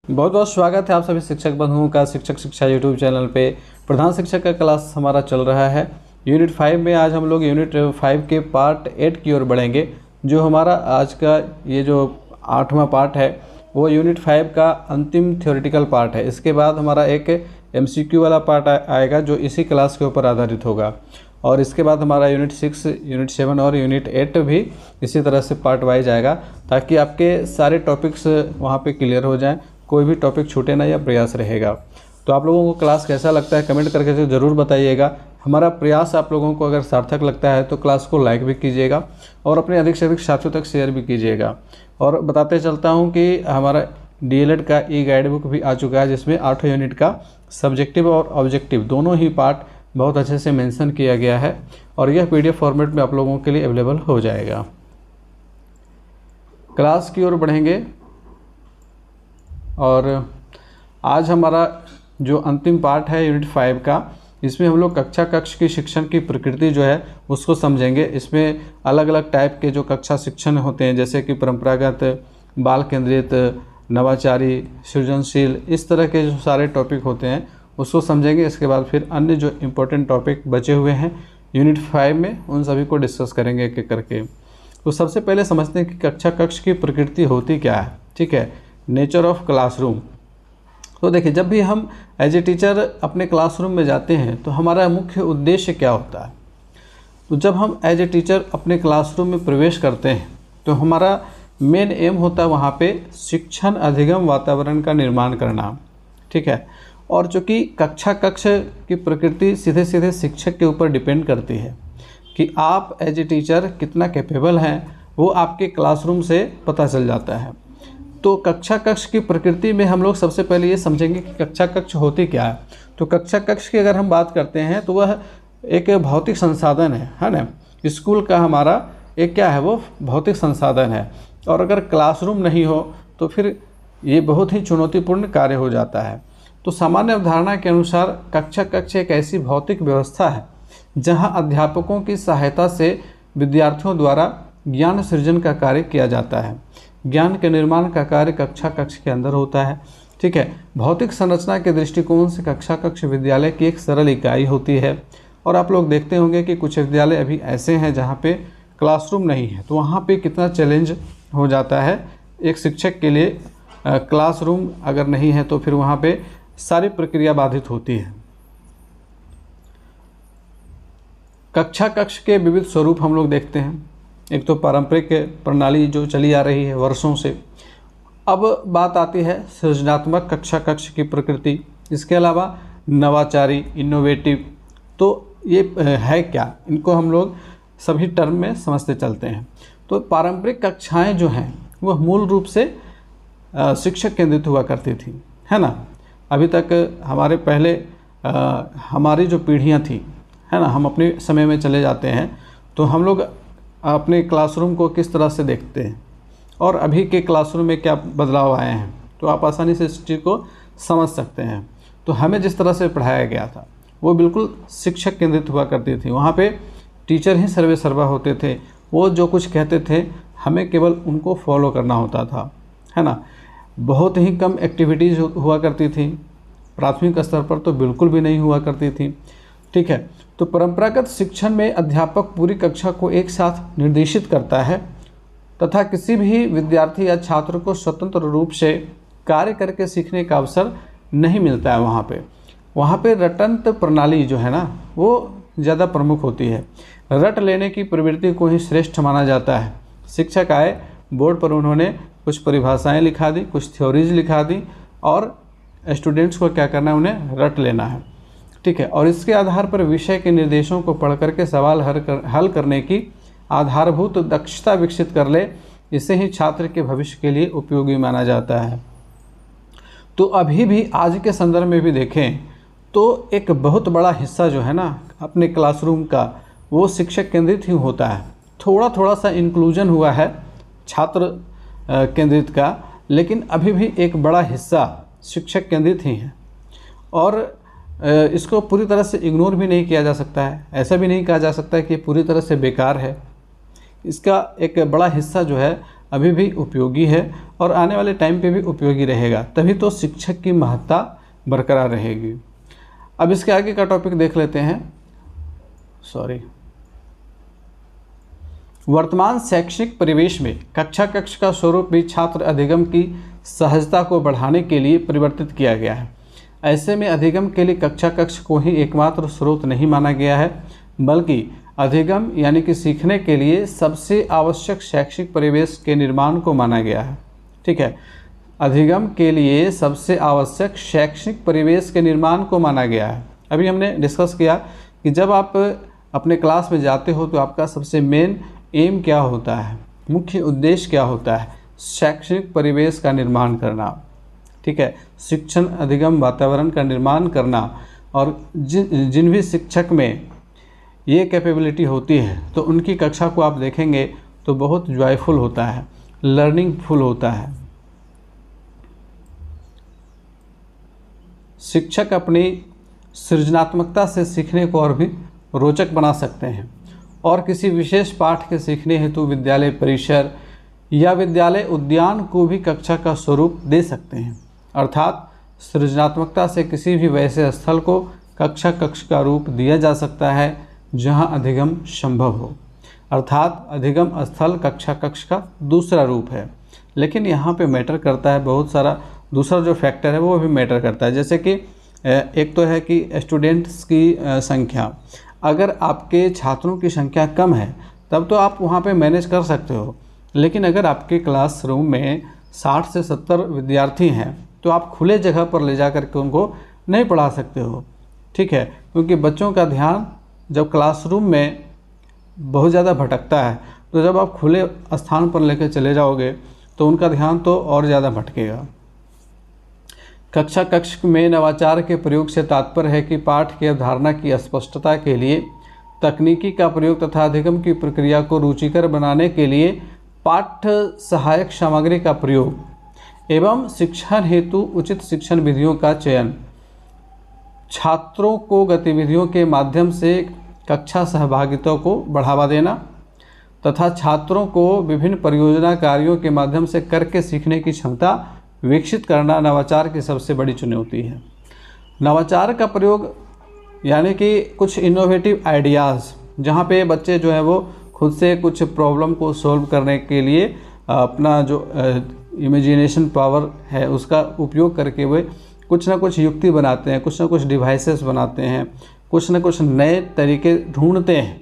बहुत बहुत स्वागत है आप सभी शिक्षक बंधुओं का शिक्षक शिक्षा यूट्यूब चैनल पे। प्रधान शिक्षक का क्लास हमारा चल रहा है यूनिट 5 में। आज हम लोग यूनिट 5 के पार्ट 8 की ओर बढ़ेंगे। जो हमारा आज का ये जो 8वां पार्ट है वो यूनिट 5 का अंतिम थ्योरेटिकल पार्ट है। इसके बाद हमारा एक MCQ वाला पार्ट आएगा जो इसी क्लास के ऊपर आधारित होगा, और इसके बाद हमारा यूनिट 6, यूनिट 7 और यूनिट 8 भी इसी तरह से पार्ट वाइज आएगा, ताकि आपके सारे टॉपिक्स वहाँ पे क्लियर हो जाएं, कोई भी टॉपिक छूटे ना, या प्रयास रहेगा। तो आप लोगों को क्लास कैसा लगता है कमेंट करके ज़रूर बताइएगा। हमारा प्रयास आप लोगों को अगर सार्थक लगता है तो क्लास को लाइक भी कीजिएगा और अपने अधिक से अधिक साथियों तक शेयर भी कीजिएगा। और बताते चलता हूँ कि हमारा DLED का गाइड बुक भी आ चुका है, जिसमें 8 यूनिट का सब्जेक्टिव और ऑब्जेक्टिव दोनों ही पार्ट बहुत अच्छे से मेंशन किया गया है, और यह PDF फॉर्मेट में आप लोगों के लिए अवेलेबल हो जाएगा। क्लास की ओर बढ़ेंगे, और आज हमारा जो अंतिम पार्ट है यूनिट 5 का, इसमें हम लोग कक्षा कक्ष की शिक्षण की प्रकृति जो है उसको समझेंगे। इसमें अलग अलग टाइप के जो कक्षा शिक्षण होते हैं, जैसे कि परंपरागत, बाल केंद्रित, नवाचारी, सृजनशील, इस तरह के जो सारे टॉपिक होते हैं उसको समझेंगे। इसके बाद फिर अन्य जो इम्पोर्टेंट टॉपिक बचे हुए हैं यूनिट 5 में उन सभी को डिस्कस करेंगे एक एक करके। तो सबसे पहले समझते हैं कि कक्षा कक्ष की प्रकृति होती क्या है। ठीक है, नेचर ऑफ क्लासरूम। तो देखिए, जब भी हम एज ए टीचर अपने क्लासरूम में जाते हैं तो हमारा मुख्य उद्देश्य क्या होता है। तो जब हम एज ए टीचर अपने क्लासरूम में प्रवेश करते हैं तो हमारा मेन एम होता है वहाँ पे शिक्षण अधिगम वातावरण का निर्माण करना। ठीक है, और चूँकि कक्षा कक्ष की प्रकृति सीधे सीधे शिक्षक के ऊपर डिपेंड करती है कि आप एज ए टीचर कितना कैपेबल हैं, वो आपके क्लासरूम से पता चल जाता है। तो कक्षा कक्ष की प्रकृति में हम लोग सबसे पहले ये समझेंगे कि कक्षा कक्ष होती क्या है। तो कक्षा कक्ष की अगर हम बात करते हैं तो वह एक भौतिक संसाधन है ना। स्कूल का हमारा एक क्या है, वो भौतिक संसाधन है, और अगर क्लासरूम नहीं हो तो फिर ये बहुत ही चुनौतीपूर्ण कार्य हो जाता है। तो सामान्य अवधारणा के अनुसार कक्षा कक्ष एक ऐसी भौतिक व्यवस्था है जहां अध्यापकों की सहायता से विद्यार्थियों द्वारा ज्ञान सृजन का कार्य किया जाता है। ज्ञान के निर्माण का कार्य कक्षा कक्ष के अंदर होता है। ठीक है, भौतिक संरचना के दृष्टिकोण से कक्षा कक्ष विद्यालय की एक सरल इकाई होती है। और आप लोग देखते होंगे कि कुछ विद्यालय अभी ऐसे हैं जहाँ पे क्लासरूम नहीं है, तो वहाँ पे कितना चैलेंज हो जाता है एक शिक्षक के लिए। क्लासरूम अगर नहीं है तो फिर वहाँ पे सारी प्रक्रिया बाधित होती है। कक्षा कक्ष के विविध स्वरूप हम लोग देखते हैं। एक तो पारंपरिक प्रणाली जो चली आ रही है वर्षों से। अब बात आती है सृजनात्मक कक्षा कक्ष की प्रकृति। इसके अलावा नवाचारी, इनोवेटिव, तो ये है क्या, इनको हम लोग सभी टर्म में समझते चलते हैं। तो पारंपरिक कक्षाएं जो हैं वह मूल रूप से शिक्षक केंद्रित हुआ करती थी, है ना। अभी तक हमारे पहले हमारी जो पीढ़ियां थी, है ना, हम अपने समय में चले जाते हैं तो हम लोग अपने क्लासरूम को किस तरह से देखते हैं और अभी के क्लासरूम में क्या बदलाव आए हैं, तो आप आसानी से इस चीज़ को समझ सकते हैं। तो हमें जिस तरह से पढ़ाया गया था वो बिल्कुल शिक्षक केंद्रित हुआ करती थी। वहाँ पे टीचर ही सर्वे सर्वा होते थे, वो जो कुछ कहते थे हमें केवल उनको फॉलो करना होता था, है ना। बहुत ही कम एक्टिविटीज़ हुआ करती थी, प्राथमिक स्तर पर तो बिल्कुल भी नहीं हुआ करती थी। ठीक है, तो परंपरागत शिक्षण में अध्यापक पूरी कक्षा को एक साथ निर्देशित करता है तथा किसी भी विद्यार्थी या छात्र को स्वतंत्र रूप से कार्य करके सीखने का अवसर नहीं मिलता है। वहाँ पे रटंत प्रणाली जो है ना वो ज़्यादा प्रमुख होती है। रट लेने की प्रवृत्ति को ही श्रेष्ठ माना जाता है। शिक्षक आए, बोर्ड पर उन्होंने कुछ परिभाषाएं लिखा दी, कुछ थ्योरीज लिखा दी, और स्टूडेंट्स को क्या करना है, उन्हें रट लेना है। ठीक है, और इसके आधार पर विषय के निर्देशों को पढ़ करके सवाल हल करने की आधारभूत दक्षता विकसित कर ले, इसे ही छात्र के भविष्य के लिए उपयोगी माना जाता है। तो अभी भी आज के संदर्भ में भी देखें तो एक बहुत बड़ा हिस्सा जो है ना अपने क्लासरूम का वो शिक्षक केंद्रित ही होता है। थोड़ा थोड़ा सा इंक्लूजन हुआ है छात्र केंद्रित का, लेकिन अभी भी एक बड़ा हिस्सा शिक्षक केंद्रित ही है, और इसको पूरी तरह से इग्नोर भी नहीं किया जा सकता है। ऐसा भी नहीं कहा जा सकता है कि पूरी तरह से बेकार है। इसका एक बड़ा हिस्सा जो है अभी भी उपयोगी है और आने वाले टाइम पे भी उपयोगी रहेगा, तभी तो शिक्षक की महत्ता बरकरार रहेगी। अब इसके आगे का टॉपिक देख लेते हैं। वर्तमान शैक्षणिक परिवेश में कक्षा कक्ष का स्वरूप भी छात्र अधिगम की सहजता को बढ़ाने के लिए परिवर्तित किया गया है। ऐसे में अधिगम के लिए कक्षा कक्ष को ही एकमात्र स्रोत नहीं माना गया है, बल्कि अधिगम यानी कि सीखने के लिए सबसे आवश्यक शैक्षिक परिवेश के निर्माण को माना गया है। ठीक है, अधिगम के लिए सबसे आवश्यक शैक्षणिक परिवेश के निर्माण को माना गया है। अभी हमने डिस्कस किया कि जब आप अपने क्लास में जाते हो तो आपका सबसे मेन एम क्या होता है, मुख्य उद्देश्य क्या होता है, शैक्षणिक परिवेश का निर्माण करना। ठीक है, शिक्षण अधिगम वातावरण का निर्माण करना। और जिन भी शिक्षक में ये कैपेबिलिटी होती है तो उनकी कक्षा को आप देखेंगे तो बहुत जॉयफुल होता है, लर्निंगफुल होता है। शिक्षक अपनी सृजनात्मकता से सीखने को और भी रोचक बना सकते हैं और किसी विशेष पाठ के सीखने हेतु विद्यालय परिसर या विद्यालय उद्यान को भी कक्षा का स्वरूप दे सकते हैं। अर्थात सृजनात्मकता से किसी भी वैसे स्थल को कक्षा कक्ष का रूप दिया जा सकता है जहां अधिगम संभव हो। अर्थात अधिगम स्थल कक्षा कक्ष का दूसरा रूप है। लेकिन यहाँ पे मैटर करता है बहुत सारा, दूसरा जो फैक्टर है वो भी मैटर करता है। जैसे कि एक तो है कि स्टूडेंट्स की संख्या, अगर आपके छात्रों की संख्या कम है तब तो आप वहाँ पे मैनेज कर सकते हो। लेकिन अगर आपके क्लासरूम में 60 से 70 विद्यार्थी हैं तो आप खुले जगह पर ले जा कर के उनको नहीं पढ़ा सकते हो। ठीक है, क्योंकि बच्चों का ध्यान जब क्लासरूम में बहुत ज़्यादा भटकता है तो जब आप खुले स्थान पर लेकर चले जाओगे तो उनका ध्यान तो और ज़्यादा भटकेगा। कक्षा कक्ष में नवाचार के प्रयोग से तात्पर्य है कि पाठ की अवधारणा की स्पष्टता के लिए तकनीकी का प्रयोग तथा अधिगम की प्रक्रिया को रुचिकर बनाने के लिए पाठ्य सहायक सामग्री का प्रयोग एवं शिक्षण हेतु उचित शिक्षण विधियों का चयन, छात्रों को गतिविधियों के माध्यम से कक्षा सहभागिता को बढ़ावा देना तथा छात्रों को विभिन्न परियोजना कार्यों के माध्यम से करके सीखने की क्षमता विकसित करना नवाचार की सबसे बड़ी चुनौती है। नवाचार का प्रयोग यानी कि कुछ इनोवेटिव आइडियाज़, जहाँ पे बच्चे जो है वो खुद से कुछ प्रॉब्लम को सॉल्व करने के लिए अपना जो इमेजिनेशन पावर है उसका उपयोग करके वे कुछ ना कुछ युक्ति बनाते हैं, कुछ ना कुछ डिवाइसेस बनाते हैं, कुछ ना कुछ नए तरीके ढूंढते हैं।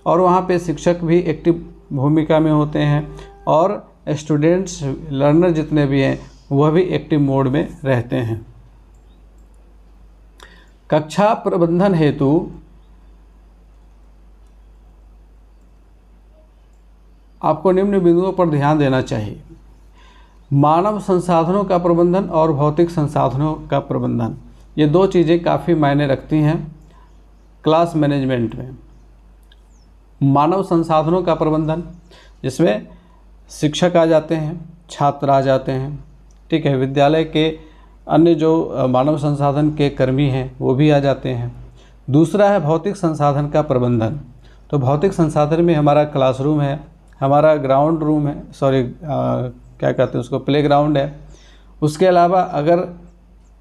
और वहाँ पे शिक्षक भी एक्टिव भूमिका में होते हैं और स्टूडेंट्स लर्नर जितने भी हैं वह भी एक्टिव मोड में रहते हैं। कक्षा प्रबंधन हेतु आपको निम्न बिंदुओं पर ध्यान देना चाहिए। मानव संसाधनों का प्रबंधन और भौतिक संसाधनों का प्रबंधन, ये दो चीज़ें काफ़ी मायने रखती हैं क्लास मैनेजमेंट में। मानव संसाधनों का प्रबंधन, जिसमें शिक्षक आ जाते हैं, छात्र आ जाते हैं। ठीक है, विद्यालय के अन्य जो मानव संसाधन के कर्मी हैं वो भी आ जाते हैं। दूसरा है भौतिक संसाधन का प्रबंधन। तो भौतिक संसाधन में हमारा क्लासरूम है, हमारा ग्राउंड रूम है, क्या कहते हैं उसको, प्ले ग्राउंड है। उसके अलावा अगर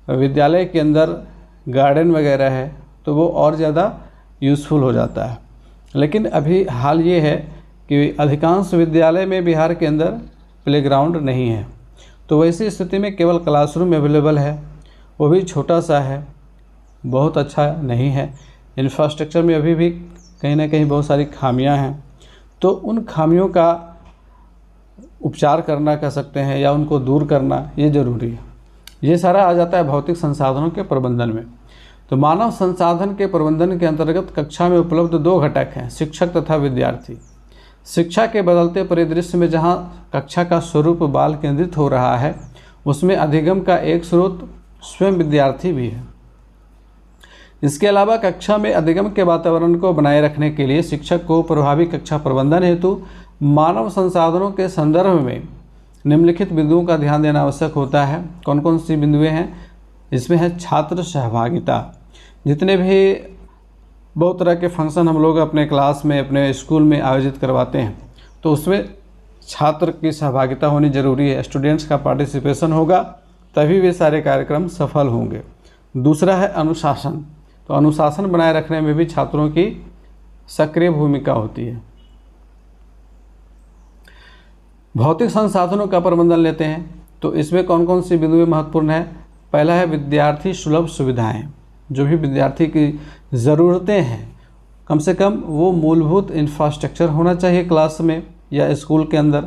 विद्यालय के अंदर गार्डन वगैरह है तो वो और ज़्यादा यूज़फुल हो जाता है। लेकिन अभी हाल ये है कि अधिकांश विद्यालय में बिहार के अंदर प्ले ग्राउंड नहीं है, तो वैसी स्थिति में केवल क्लासरूम अवेलेबल है, वो भी छोटा सा है, बहुत अच्छा नहीं है। इंफ्रास्ट्रक्चर में अभी भी कहीं ना कहीं बहुत सारी खामियां हैं, तो उन खामियों का उपचार करना कह सकते हैं या उनको दूर करना ये ज़रूरी है। ये सारा आ जाता है भौतिक संसाधनों के प्रबंधन में। तो मानव संसाधन के प्रबंधन के अंतर्गत कक्षा में उपलब्ध दो घटक हैं, शिक्षक तथा विद्यार्थी। शिक्षा के बदलते परिदृश्य में जहाँ कक्षा का स्वरूप बाल केंद्रित हो रहा है, उसमें अधिगम का एक स्रोत स्वयं विद्यार्थी भी है। इसके अलावा कक्षा में अधिगम के वातावरण को बनाए रखने के लिए शिक्षक को प्रभावी कक्षा प्रबंधन हेतु मानव संसाधनों के संदर्भ में निम्नलिखित बिंदुओं का ध्यान देना आवश्यक होता है। कौन कौन सी बिंदुएं हैं? इसमें है छात्र सहभागिता। जितने भी बहुत तरह के फंक्शन हम लोग अपने क्लास में, अपने स्कूल में आयोजित करवाते हैं, तो उसमें छात्र की सहभागिता होनी जरूरी है, स्टूडेंट्स का पार्टिसिपेशन होगा तभी वे सारे कार्यक्रम सफल होंगे। दूसरा है अनुशासन। तो अनुशासन बनाए रखने में भी छात्रों की सक्रिय भूमिका होती है। भौतिक संसाधनों का प्रबंधन लेते हैं तो इसमें कौन कौन सी बिंदुएं महत्वपूर्ण है। पहला है विद्यार्थी सुलभ सुविधाएं। जो भी विद्यार्थी की ज़रूरतें हैं, कम से कम वो मूलभूत इंफ्रास्ट्रक्चर होना चाहिए क्लास में या स्कूल के अंदर।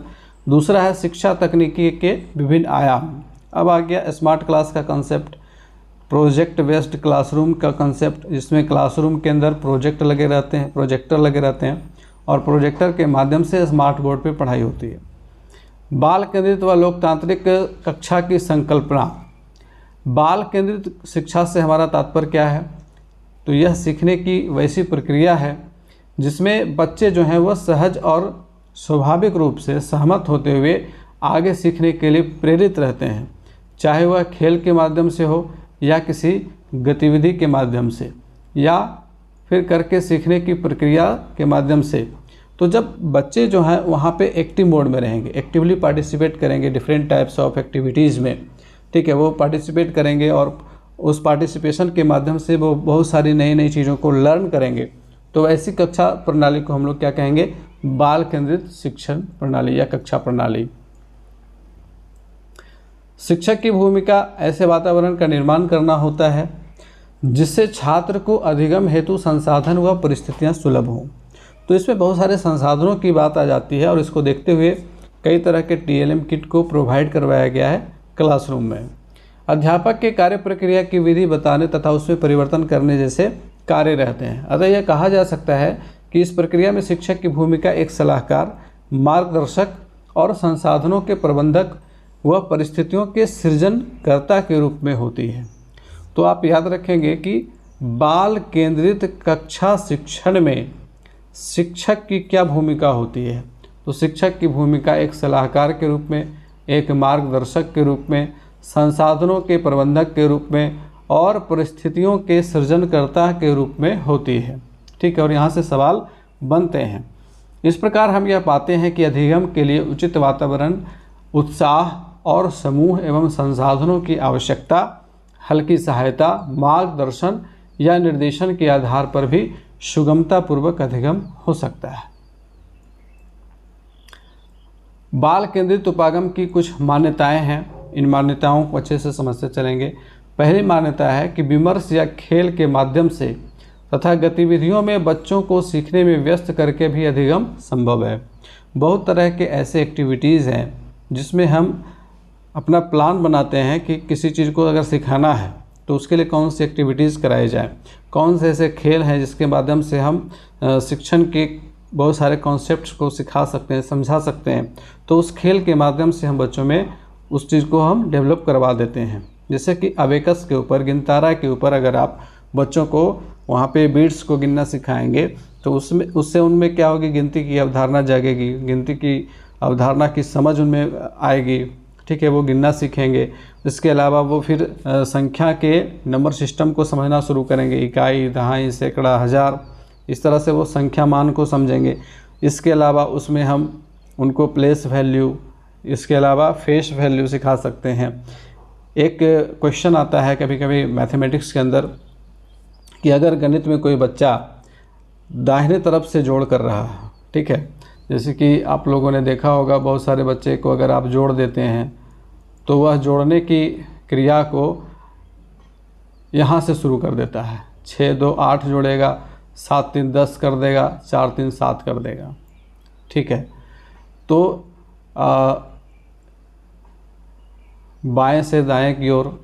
दूसरा है शिक्षा तकनीकी के विभिन्न आयाम। अब आ गया स्मार्ट क्लास का कंसेप्ट, प्रोजेक्ट बेस्ड क्लासरूम का कंसेप्ट, जिसमें क्लासरूम के अंदर प्रोजेक्टर लगे रहते हैं और प्रोजेक्टर के माध्यम से स्मार्ट बोर्ड पे पढ़ाई होती है। बाल केंद्रित व लोकतांत्रिक कक्षा की संकल्पना। बाल केंद्रित शिक्षा से हमारा तात्पर्य क्या है, तो यह सीखने की वैसी प्रक्रिया है जिसमें बच्चे जो हैं वह सहज और स्वाभाविक रूप से सहमत होते हुए आगे सीखने के लिए प्रेरित रहते हैं, चाहे वह खेल के माध्यम से हो या किसी गतिविधि के माध्यम से या फिर करके सीखने की प्रक्रिया के माध्यम से। तो जब बच्चे जो हैं वहाँ पे एक्टिव मोड में रहेंगे, एक्टिवली पार्टिसिपेट करेंगे डिफरेंट टाइप्स ऑफ एक्टिविटीज़ में, ठीक है, वो पार्टिसिपेट करेंगे और उस पार्टिसिपेशन के माध्यम से वो बहुत सारी नई नई चीज़ों को लर्न करेंगे। तो ऐसी कक्षा प्रणाली को हम लोग क्या कहेंगे, बाल केंद्रित शिक्षण प्रणाली या कक्षा प्रणाली। शिक्षक की भूमिका ऐसे वातावरण का निर्माण करना होता है जिससे छात्र को अधिगम हेतु संसाधन व परिस्थितियां सुलभ हों। तो इसमें बहुत सारे संसाधनों की बात आ जाती है और इसको देखते हुए कई तरह के TLM किट को प्रोवाइड करवाया गया है क्लासरूम में। अध्यापक के कार्य प्रक्रिया की विधि बताने तथा उसमें परिवर्तन करने जैसे कार्य रहते हैं। अतः यह कहा जा सकता है कि इस प्रक्रिया में शिक्षक की भूमिका एक सलाहकार, मार्गदर्शक और संसाधनों के प्रबंधक व परिस्थितियों के सृजनकर्ता के रूप में होती है। तो आप याद रखेंगे कि बाल केंद्रित कक्षा शिक्षण में शिक्षक की क्या भूमिका होती है। तो शिक्षक की भूमिका एक सलाहकार के रूप में, एक मार्गदर्शक के रूप में, संसाधनों के प्रबंधक के रूप में और परिस्थितियों के सृजनकर्ता के रूप में होती है, ठीक है। और यहाँ से सवाल बनते हैं। इस प्रकार हम यह पाते हैं कि अधिगम के लिए उचित वातावरण, उत्साह और समूह एवं संसाधनों की आवश्यकता, हल्की सहायता, मार्गदर्शन या निर्देशन के आधार पर भी सुगमतापूर्वक अधिगम हो सकता है। बाल केंद्रित उपागम की कुछ मान्यताएं हैं, इन मान्यताओं को अच्छे से समझते चलेंगे। पहली मान्यता है कि विमर्श या खेल के माध्यम से तथा गतिविधियों में बच्चों को सीखने में व्यस्त करके भी अधिगम संभव है। बहुत तरह के ऐसे एक्टिविटीज़ हैं जिसमें हम अपना प्लान बनाते हैं कि किसी चीज़ को अगर सिखाना है तो उसके लिए कौन सी एक्टिविटीज़ कराई जाए, कौन से ऐसे खेल हैं जिसके माध्यम से हम शिक्षण के बहुत सारे कॉन्सेप्ट्स को सिखा सकते हैं, समझा सकते हैं। तो उस खेल के माध्यम से हम बच्चों में उस चीज़ को हम डेवलप करवा देते हैं। जैसे कि अबेकस के ऊपर, गिनतारा के ऊपर अगर आप बच्चों को वहाँ पे बीट्स को गिनना सिखाएंगे तो उससे उनमें क्या होगी, गिनती की अवधारणा जागेगी, गिनती की अवधारणा की समझ उनमें आएगी, ठीक है, वो गिनना सीखेंगे। इसके अलावा वो फिर संख्या के नंबर सिस्टम को समझना शुरू करेंगे, इकाई, दहाई, सैकड़ा, हज़ार, इस तरह से वो संख्या मान को समझेंगे। इसके अलावा उसमें हम उनको प्लेस वैल्यू, इसके अलावा फेस वैल्यू सिखा सकते हैं। एक क्वेश्चन आता है कभी कभी मैथमेटिक्स के अंदर कि अगर गणित में कोई बच्चा दाहिने तरफ से जोड़ कर रहा है, ठीक है, जैसे कि आप लोगों ने देखा होगा बहुत सारे बच्चे को अगर आप जोड़ देते हैं तो वह जोड़ने की क्रिया को यहाँ से शुरू कर देता है। 6 2 8 जोड़ेगा, 7 3 10 कर देगा, 4 3 7 कर देगा, ठीक है। तो बाएं से दाएं की ओर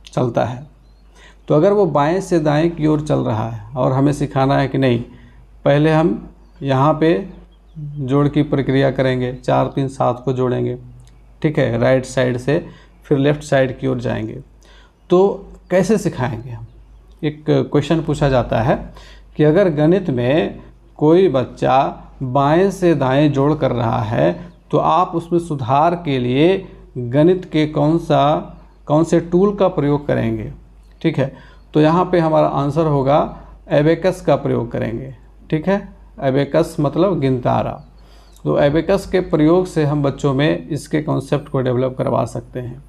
चलता है। तो अगर वो बाएं से दाएं की ओर चल रहा है और हमें सिखाना है कि नहीं, पहले हम यहाँ पे जोड़ की प्रक्रिया करेंगे, 4 3 7 को जोड़ेंगे, ठीक है, राइट साइड से, फिर लेफ़्ट साइड की ओर जाएंगे। तो कैसे सिखाएंगे हम? एक क्वेश्चन पूछा जाता है कि अगर गणित में कोई बच्चा बाएं से दाएं जोड़ कर रहा है तो आप उसमें सुधार के लिए गणित के कौन से टूल का प्रयोग करेंगे, ठीक है। तो यहाँ पे हमारा आंसर होगा एबेकस का प्रयोग करेंगे, ठीक है। एबेकस मतलब गिनतारा। तो एबेकस के प्रयोग से हम बच्चों में इसके कॉन्सेप्ट को डेवलप करवा सकते हैं।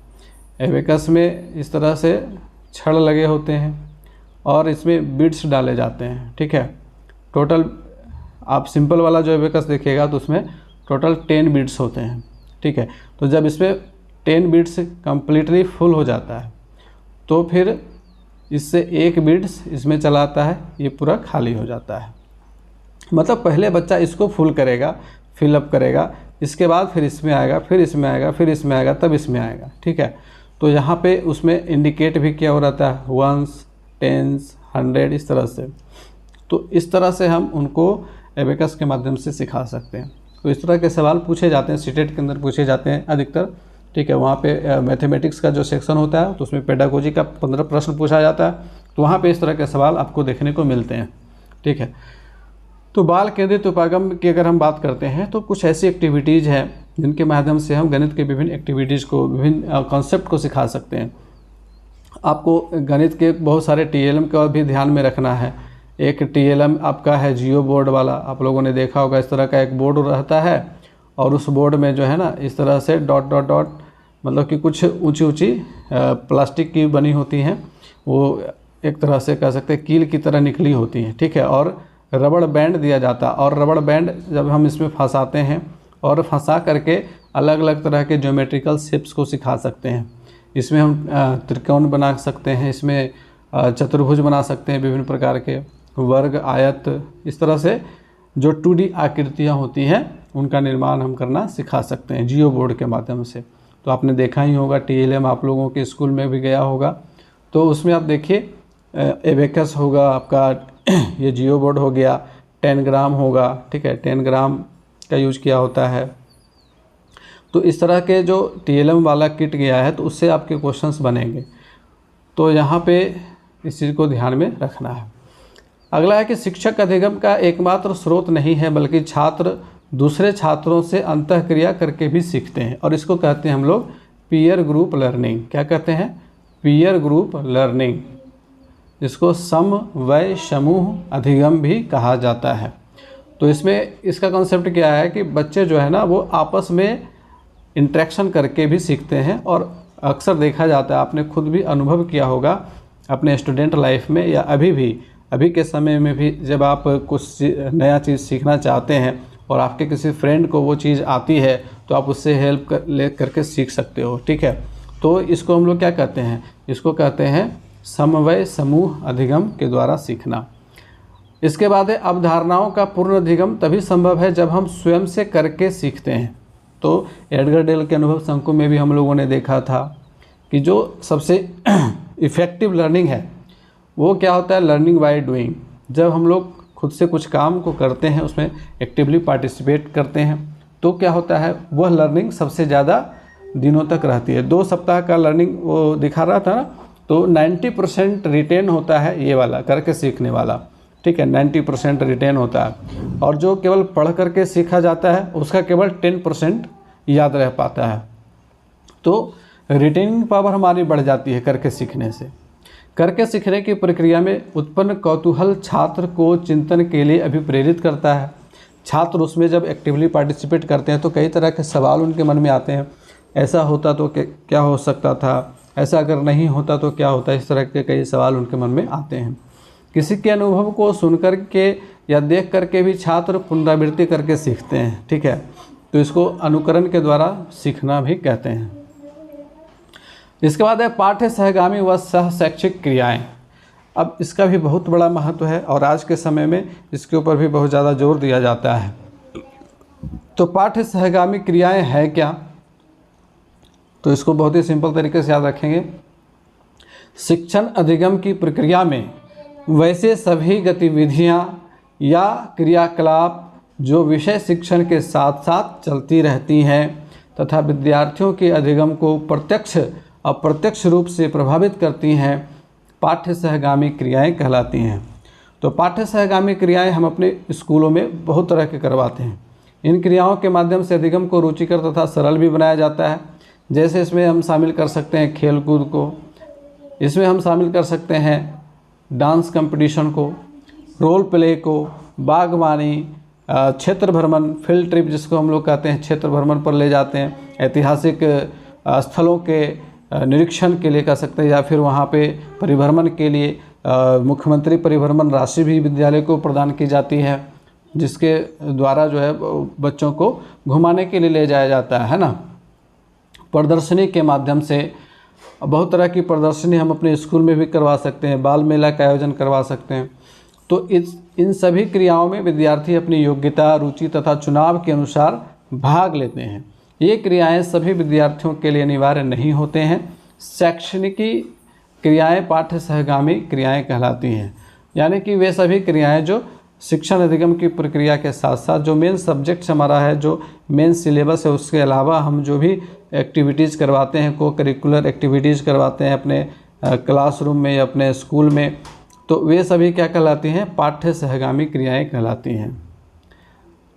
एबेकस में इस तरह से छड़ लगे होते हैं और इसमें बीड्स डाले जाते हैं, ठीक है। टोटल आप सिंपल वाला जो एबेकस देखिएगा तो उसमें टोटल 10 बीड्स होते हैं, ठीक है। तो जब इसमें 10 बीड्स कम्प्लीटली फुल हो जाता है तो फिर इससे एक बीड्स इसमें चलाता है, ये पूरा खाली हो जाता है। मतलब पहले बच्चा इसको फुल करेगा, फिलअप करेगा, इसके बाद फिर इसमें आएगा, फिर इसमें आएगा, फिर इसमें आएगा, तब इसमें आएगा, ठीक है। तो यहाँ पे उसमें इंडिकेट भी किया हो रहता है 1s, 10s, 100 इस तरह से। तो इस तरह से हम उनको एबेकस के माध्यम से सिखा सकते हैं। तो इस तरह के सवाल पूछे जाते हैं, सीटेट के अंदर पूछे जाते हैं अधिकतर, ठीक है। वहाँ पे मैथमेटिक्स का जो सेक्शन होता है तो उसमें पेडागोजी का 15 प्रश्न पूछा जाता है, तो वहाँ पे इस तरह के सवाल आपको देखने को मिलते हैं, ठीक है। तो बाल केंद्रित उपागम की अगर हम बात करते हैं तो कुछ ऐसी एक्टिविटीज़ हैं जिनके माध्यम से हम गणित के विभिन्न एक्टिविटीज़ को, विभिन्न कॉन्सेप्ट को सिखा सकते हैं। आपको गणित के बहुत सारे TLM का भी ध्यान में रखना है। एक TLM आपका है जियो बोर्ड वाला, आप लोगों ने देखा होगा, इस तरह का एक बोर्ड रहता है और उस बोर्ड में जो है ना इस तरह से डॉट डॉट डॉट, मतलब कि कुछ ऊंची ऊंची प्लास्टिक की बनी होती हैं, वो एक तरह से कह सकते हैं कील की तरह निकली होती हैं, ठीक है। और रबड़ बैंड दिया जाता है और रबड़ बैंड जब हम इसमें फंसाते हैं और फंसा करके अलग अलग तरह के ज्योमेट्रिकल शेप्स को सिखा सकते हैं। इसमें हम त्रिकोण बना सकते हैं, इसमें चतुर्भुज बना सकते हैं, विभिन्न प्रकार के वर्ग, आयत, इस तरह से जो 2D आकृतियाँ होती हैं उनका निर्माण हम करना सिखा सकते हैं जियो बोर्ड के माध्यम से। तो आपने देखा ही होगा TLM आप लोगों के स्कूल में भी गया होगा, तो उसमें आप देखिए एबेकस होगा आपका, ये जियो बोर्ड हो गया, 10 ग्राम होगा, ठीक है, 10 ग्राम का यूज किया होता है। तो इस तरह के जो TLM वाला किट गया है तो उससे आपके क्वेश्चंस बनेंगे, तो यहाँ पे इस चीज़ को ध्यान में रखना है। अगला है कि शिक्षक अधिगम का एकमात्र स्रोत नहीं है बल्कि छात्र दूसरे छात्रों से अंतःक्रिया करके भी सीखते हैं, और इसको कहते हैं हम लोग पीयर ग्रुप लर्निंग। क्या कहते हैं? पीयर ग्रुप लर्निंग, जिसको समवय समूह अधिगम भी कहा जाता है। तो इसमें इसका कॉन्सेप्ट क्या है कि बच्चे जो है ना वो आपस में इंटरेक्शन करके भी सीखते हैं, और अक्सर देखा जाता है, आपने खुद भी अनुभव किया होगा अपने स्टूडेंट लाइफ में या अभी के समय में भी, जब आप कुछ नया चीज़ सीखना चाहते हैं और आपके किसी फ्रेंड को वो चीज़ आती है तो आप उससे हेल्प ले करके सीख सकते हो, ठीक है। तो इसको हम लोग क्या कहते हैं? इसको कहते हैं समवय समूह अधिगम के द्वारा सीखना। इसके बाद है अवधारणाओं का पूर्ण अधिगम तभी संभव है जब हम स्वयं से करके सीखते हैं। तो एडगर डेल के अनुभव शंकु में भी हम लोगों ने देखा था कि जो सबसे इफ़ेक्टिव लर्निंग है वो क्या होता है? Learning by doing. जब हम लोग खुद से कुछ काम को करते हैं, उसमें एक्टिवली पार्टिसिपेट करते हैं, तो क्या होता है? वह लर्निंग सबसे ज़्यादा दिनों तक रहती है। 2 सप्ताह का लर्निंग वो दिखा रहा था ना, तो 90% रिटेन होता है ये वाला करके सीखने वाला, ठीक है, 90% रिटेन होता है। और जो केवल पढ़ करके सीखा जाता है उसका केवल 10% याद रह पाता है। तो रिटेनिंग पावर हमारी बढ़ जाती है करके सीखने से। करके सीखने की प्रक्रिया में उत्पन्न कौतूहल छात्र को चिंतन के लिए अभिप्रेरित करता है। छात्र उसमें जब एक्टिवली पार्टिसिपेट करते हैं तो कई तरह के सवाल उनके मन में आते हैं, ऐसा होता तो क्या हो सकता था, ऐसा अगर नहीं होता तो क्या होता, इस तरह के कई सवाल उनके मन में आते हैं। किसी के अनुभव को सुनकर के या देख करके भी छात्र पुनरावृत्ति करके सीखते हैं, ठीक है। तो इसको अनुकरण के द्वारा सीखना भी कहते हैं। इसके बाद है पाठ्य सहगामी व सह शैक्षिक क्रियाएं। अब इसका भी बहुत बड़ा महत्व है और आज के समय में इसके ऊपर भी बहुत ज़्यादा जोर दिया जाता है। तो पाठ्य सहगामी क्रियाएं हैं क्या? तो इसको बहुत ही सिंपल तरीके से याद रखेंगे। शिक्षण अधिगम की प्रक्रिया में वैसे सभी गतिविधियां या क्रियाकलाप जो विषय शिक्षण के साथ साथ चलती रहती हैं तथा विद्यार्थियों के अधिगम को प्रत्यक्ष अप्रत्यक्ष रूप से प्रभावित करती हैं, पाठ्य सहगामी क्रियाएं कहलाती हैं। तो पाठ्य सहगामी क्रियाएं हम अपने स्कूलों में बहुत तरह के करवाते हैं। इन क्रियाओं के माध्यम से अधिगम को रुचिकर तथा सरल भी बनाया जाता है। जैसे इसमें हम शामिल कर सकते हैं खेलकूद को, इसमें हम शामिल कर सकते हैं डांस कंपटीशन को, रोल प्ले को, बागवानी, क्षेत्र भ्रमण, फील्ड ट्रिप जिसको हम लोग कहते हैं, क्षेत्र भ्रमण पर ले जाते हैं, ऐतिहासिक स्थलों के निरीक्षण के लिए कर सकते हैं, या फिर वहाँ पे परिभ्रमण के लिए मुख्यमंत्री परिभ्रमण राशि भी विद्यालय को प्रदान की जाती है, जिसके द्वारा जो है बच्चों को घुमाने के लिए ले जाया जाता है ना। प्रदर्शनी के माध्यम से बहुत तरह की प्रदर्शनी हम अपने स्कूल में भी करवा सकते हैं, बाल मेला का आयोजन करवा सकते हैं। तो इन सभी क्रियाओं में विद्यार्थी अपनी योग्यता, रुचि तथा चुनाव के अनुसार भाग लेते हैं। ये क्रियाएं सभी विद्यार्थियों के लिए अनिवार्य नहीं होते हैं। शैक्षणिकी क्रियाएं पाठ्य सहगामी क्रियाएं कहलाती हैं, यानी कि वे सभी क्रियाएं जो शिक्षण अधिगम की प्रक्रिया के साथ साथ जो मेन सब्जेक्ट्स हमारा है, जो मेन सिलेबस है, उसके अलावा हम जो भी एक्टिविटीज़ करवाते हैं, को करिकुलर एक्टिविटीज़ करवाते हैं अपने क्लासरूम में या अपने स्कूल में, तो वे सभी क्या कहलाती हैं? पाठ्य सहगामी क्रियाएं कहलाती हैं।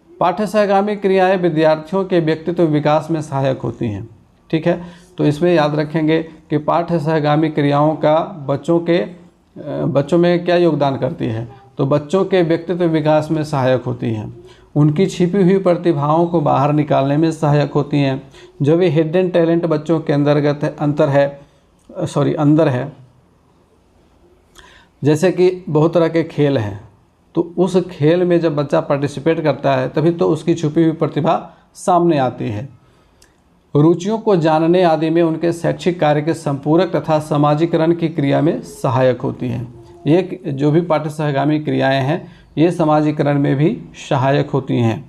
पाठ्य सहगामी क्रियाएं विद्यार्थियों के व्यक्तित्व विकास में सहायक होती हैं। ठीक है, तो इसमें याद रखेंगे कि पाठ्य सहगामी क्रियाओं का बच्चों में क्या योगदान करती है? तो बच्चों के व्यक्तित्व विकास में सहायक होती हैं, उनकी छिपी हुई प्रतिभाओं को बाहर निकालने में सहायक होती हैं। जो भी हिडन टैलेंट बच्चों के अंदर है, जैसे कि बहुत तरह के खेल हैं, तो उस खेल में जब बच्चा पार्टिसिपेट करता है तभी तो उसकी छुपी हुई प्रतिभा सामने आती है। रुचियों को जानने आदि में उनके शैक्षिक कार्य के संपूरक तथा समाजीकरण की क्रिया में सहायक होती हैं। ये जो भी पाठ्य सहगामी क्रियाएं हैं, ये समाजीकरण में भी सहायक होती हैं,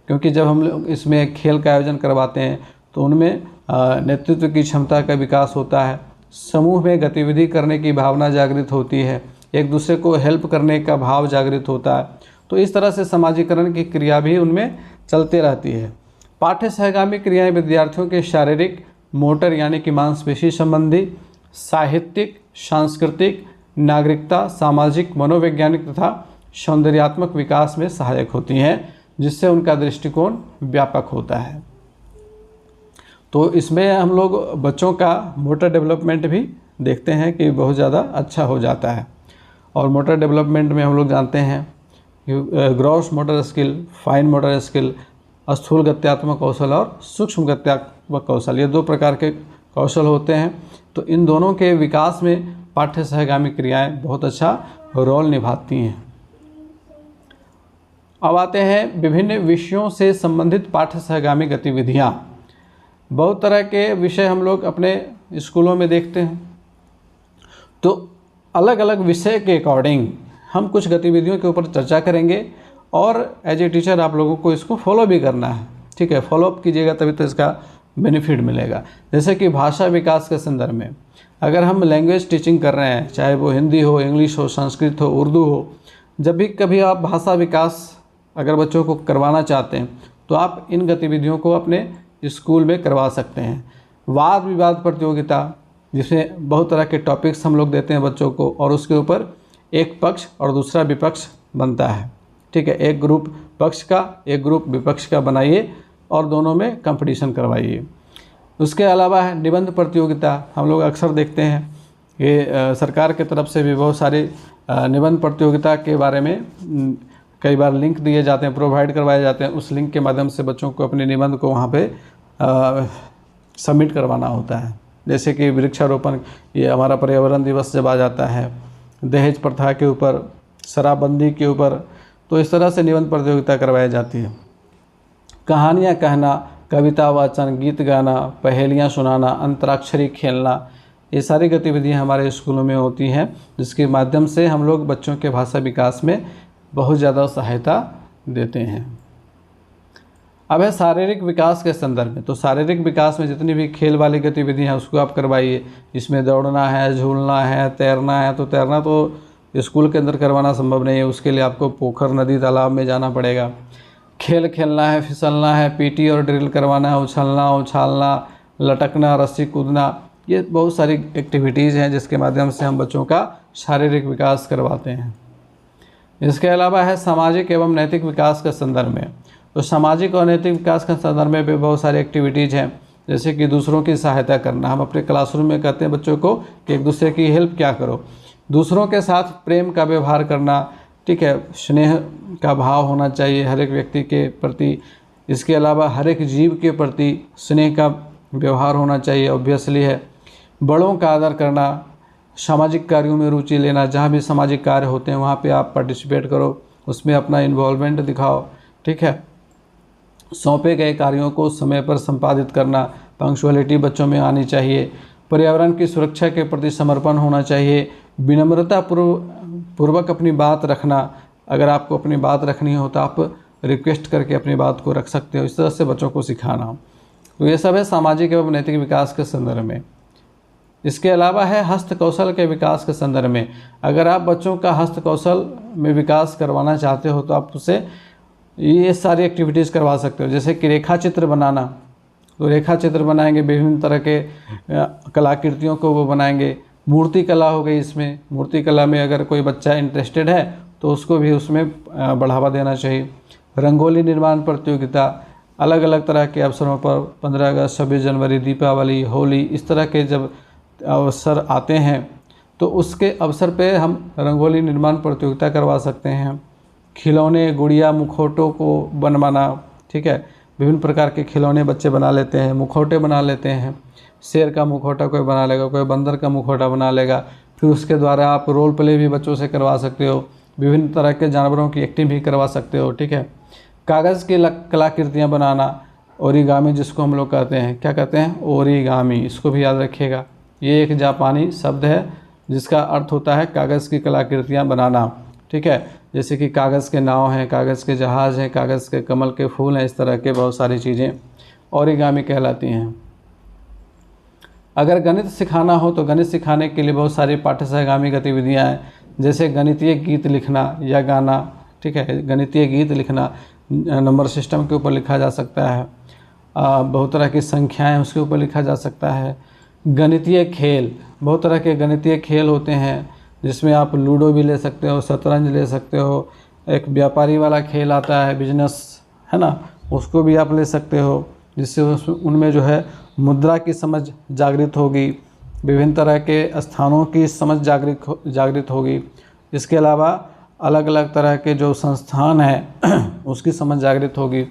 क्योंकि जब हम लोग इसमें खेल का आयोजन करवाते हैं तो उनमें नेतृत्व की क्षमता का विकास होता है, समूह में गतिविधि करने की भावना जागृत होती है, एक दूसरे को हेल्प करने का भाव जागृत होता है। तो इस तरह से समाजीकरण की क्रिया भी उनमें चलते रहती है। पाठ्य सहगामी क्रियाएं विद्यार्थियों के शारीरिक, मोटर यानी कि मांसपेशी संबंधी, साहित्यिक, सांस्कृतिक, नागरिकता, सामाजिक, मनोवैज्ञानिक तथा सौंदर्यात्मक विकास में सहायक होती हैं, जिससे उनका दृष्टिकोण व्यापक होता है। तो इसमें हम लोग बच्चों का मोटर डेवलपमेंट भी देखते हैं कि बहुत ज़्यादा अच्छा हो जाता है। और मोटर डेवलपमेंट में हम लोग जानते हैं कि gross motor skill, fine motor skill, स्थूल गत्यात्मक कौशल और सूक्ष्म गत्यात्मक कौशल, ये 2 प्रकार के कौशल होते हैं। तो इन दोनों के विकास में पाठ्य सहगामी क्रियाएं बहुत अच्छा रोल निभाती हैं। अब आते हैं विभिन्न विषयों से संबंधित पाठ्य सहगामी गतिविधियां। बहुत तरह के विषय हम लोग अपने स्कूलों में देखते हैं, तो अलग अलग विषय के अकॉर्डिंग हम कुछ गतिविधियों के ऊपर चर्चा करेंगे, और एज ए टीचर आप लोगों को इसको फॉलो भी करना है। ठीक है, फॉलोअप कीजिएगा तभी तो इसका बेनिफिट मिलेगा। जैसे कि भाषा विकास के संदर्भ में अगर हम लैंग्वेज टीचिंग कर रहे हैं, चाहे वो हिंदी हो, इंग्लिश हो, संस्कृत हो, उर्दू हो, जब भी कभी आप भाषा विकास अगर बच्चों को करवाना चाहते हैं तो आप इन गतिविधियों को अपने स्कूल में करवा सकते हैं। वाद विवाद प्रतियोगिता, जिसमें बहुत तरह के टॉपिक्स हम लोग देते हैं बच्चों को, और उसके ऊपर एक पक्ष और दूसरा विपक्ष बनता है। ठीक है, एक ग्रुप पक्ष का, एक ग्रुप विपक्ष का बनाइए और दोनों में कंपटीशन करवाइए। उसके अलावा है निबंध प्रतियोगिता। हम लोग अक्सर देखते हैं कि सरकार की तरफ से भी बहुत सारी निबंध प्रतियोगिता के बारे में कई बार लिंक दिए जाते हैं, प्रोवाइड करवाए जाते हैं। उस लिंक के माध्यम से बच्चों को अपने निबंध को वहाँ पे सबमिट करवाना होता है। जैसे कि वृक्षारोपण, ये हमारा पर्यावरण दिवस जब आ जाता है, दहेज प्रथा के ऊपर, शराबबंदी के ऊपर, तो इस तरह से निबंध प्रतियोगिता करवाई जाती है। कहानियाँ कहना, कविता वाचन, गीत गाना, पहेलियाँ सुनाना, अंतराक्षरी खेलना, ये सारी गतिविधियाँ हमारे स्कूलों में होती हैं, जिसके माध्यम से हम लोग बच्चों के भाषा विकास में बहुत ज़्यादा सहायता देते हैं। अब है शारीरिक विकास के संदर्भ में। तो शारीरिक विकास में जितनी भी खेल वाली गतिविधियाँ हैं उसको आप करवाइए। इसमें दौड़ना है, झूलना है, तैरना है। तो तैरना तो स्कूल के अंदर करवाना संभव नहीं है, उसके लिए आपको पोखर, नदी, तालाब में जाना पड़ेगा। खेल खेलना है, फिसलना है, पीटी और ड्रिल करवाना है, उछलना, उछालना, लटकना, रस्सी कूदना, ये बहुत सारी एक्टिविटीज़ हैं जिसके माध्यम से हम बच्चों का शारीरिक विकास करवाते हैं। इसके अलावा है सामाजिक एवं नैतिक विकास के संदर्भ में। तो सामाजिक और नैतिक विकास के संदर्भ में भी बहुत सारी एक्टिविटीज़ हैं, जैसे कि दूसरों की सहायता करना। हम अपने क्लासरूम में कहते हैं बच्चों को कि एक दूसरे की हेल्प क्या करो, दूसरों के साथ प्रेम का व्यवहार करना, ठीक है, स्नेह का भाव होना चाहिए हर एक व्यक्ति के प्रति। इसके अलावा हर एक जीव के प्रति स्नेह का व्यवहार होना चाहिए, ऑब्वियसली है। बड़ों का आदर करना, सामाजिक कार्यों में रुचि लेना, जहाँ भी सामाजिक कार्य होते हैं वहाँ पे आप पार्टिसिपेट करो, उसमें अपना इन्वॉल्वमेंट दिखाओ, ठीक है। सौंपे गए कार्यों को समय पर संपादित करना, पंक्चुअलिटी बच्चों में आनी चाहिए। पर्यावरण की सुरक्षा के प्रति समर्पण होना चाहिए। विनम्रता पूर्वक अपनी बात रखना, अगर आपको अपनी बात रखनी हो तो आप रिक्वेस्ट करके अपनी बात को रख सकते हो, इस तरह से बच्चों को सिखाना। तो ये सब है सामाजिक एवं नैतिक विकास के संदर्भ में। इसके अलावा है हस्त कौशल के विकास के संदर्भ में। अगर आप बच्चों का हस्त कौशल में विकास करवाना चाहते हो तो आप उसे ये सारी एक्टिविटीज़ करवा सकते हो, जैसे कि रेखा चित्र बनाना। तो रेखा चित्र बनाएंगे, विभिन्न तरह के कलाकृतियों को वो बनाएंगे। मूर्ति कला हो गई, इसमें मूर्ति कला में अगर कोई बच्चा इंटरेस्टेड है तो उसको भी उसमें बढ़ावा देना चाहिए। रंगोली निर्माण प्रतियोगिता, अलग अलग तरह के अवसरों पर 15 अगस्त, 26 जनवरी, दीपावली, होली, इस तरह के जब अवसर आते हैं तो उसके अवसर पे हम रंगोली निर्माण प्रतियोगिता करवा सकते हैं। खिलौने, गुड़िया, मुखौटों को बनवाना, ठीक है, विभिन्न प्रकार के खिलौने बच्चे बना लेते हैं, मुखौटे बना लेते हैं। शेर का मुखौटा कोई बना लेगा, कोई बंदर का मुखौटा बना लेगा। फिर उसके द्वारा आप रोल प्ले भी बच्चों से करवा सकते हो, विभिन्न तरह के जानवरों की एक्टिंग भी करवा सकते हो, ठीक है। कागज़ की कलाकृतियाँ बनाना, ओरिगामी जिसको हम लोग कहते हैं, क्या कहते हैं, ओरिगामी, इसको भी याद रखिएगा। ये एक जापानी शब्द है जिसका अर्थ होता है कागज़ की कलाकृतियाँ बनाना, ठीक है। जैसे कि कागज़ के नाव हैं, कागज़ के जहाज़ हैं, कागज़ के कमल के फूल हैं, इस तरह के बहुत सारी चीज़ें ओरिगामी कहलाती हैं। अगर गणित सिखाना हो तो गणित सिखाने के लिए बहुत सारी पाठ्यसहगामी गतिविधियाँ हैं, जैसे गणितीय गीत लिखना या गाना, ठीक है। गणितीय गीत लिखना नंबर सिस्टम के ऊपर लिखा जा सकता है। बहुत तरह की संख्याएं उसके ऊपर लिखा जा सकता है। गणितीय खेल, बहुत तरह के गणितीय खेल होते हैं जिसमें आप लूडो भी ले सकते हो, शतरंज ले सकते हो। एक व्यापारी वाला खेल आता है, बिजनेस, है ना, उसको भी आप ले सकते हो, जिससे उनमें जो है मुद्रा की समझ जागृत होगी, विभिन्न तरह के स्थानों की समझ जागृत होगी। इसके अलावा अलग अलग तरह के जो संस्थान हैं उसकी समझ जागृत होगी।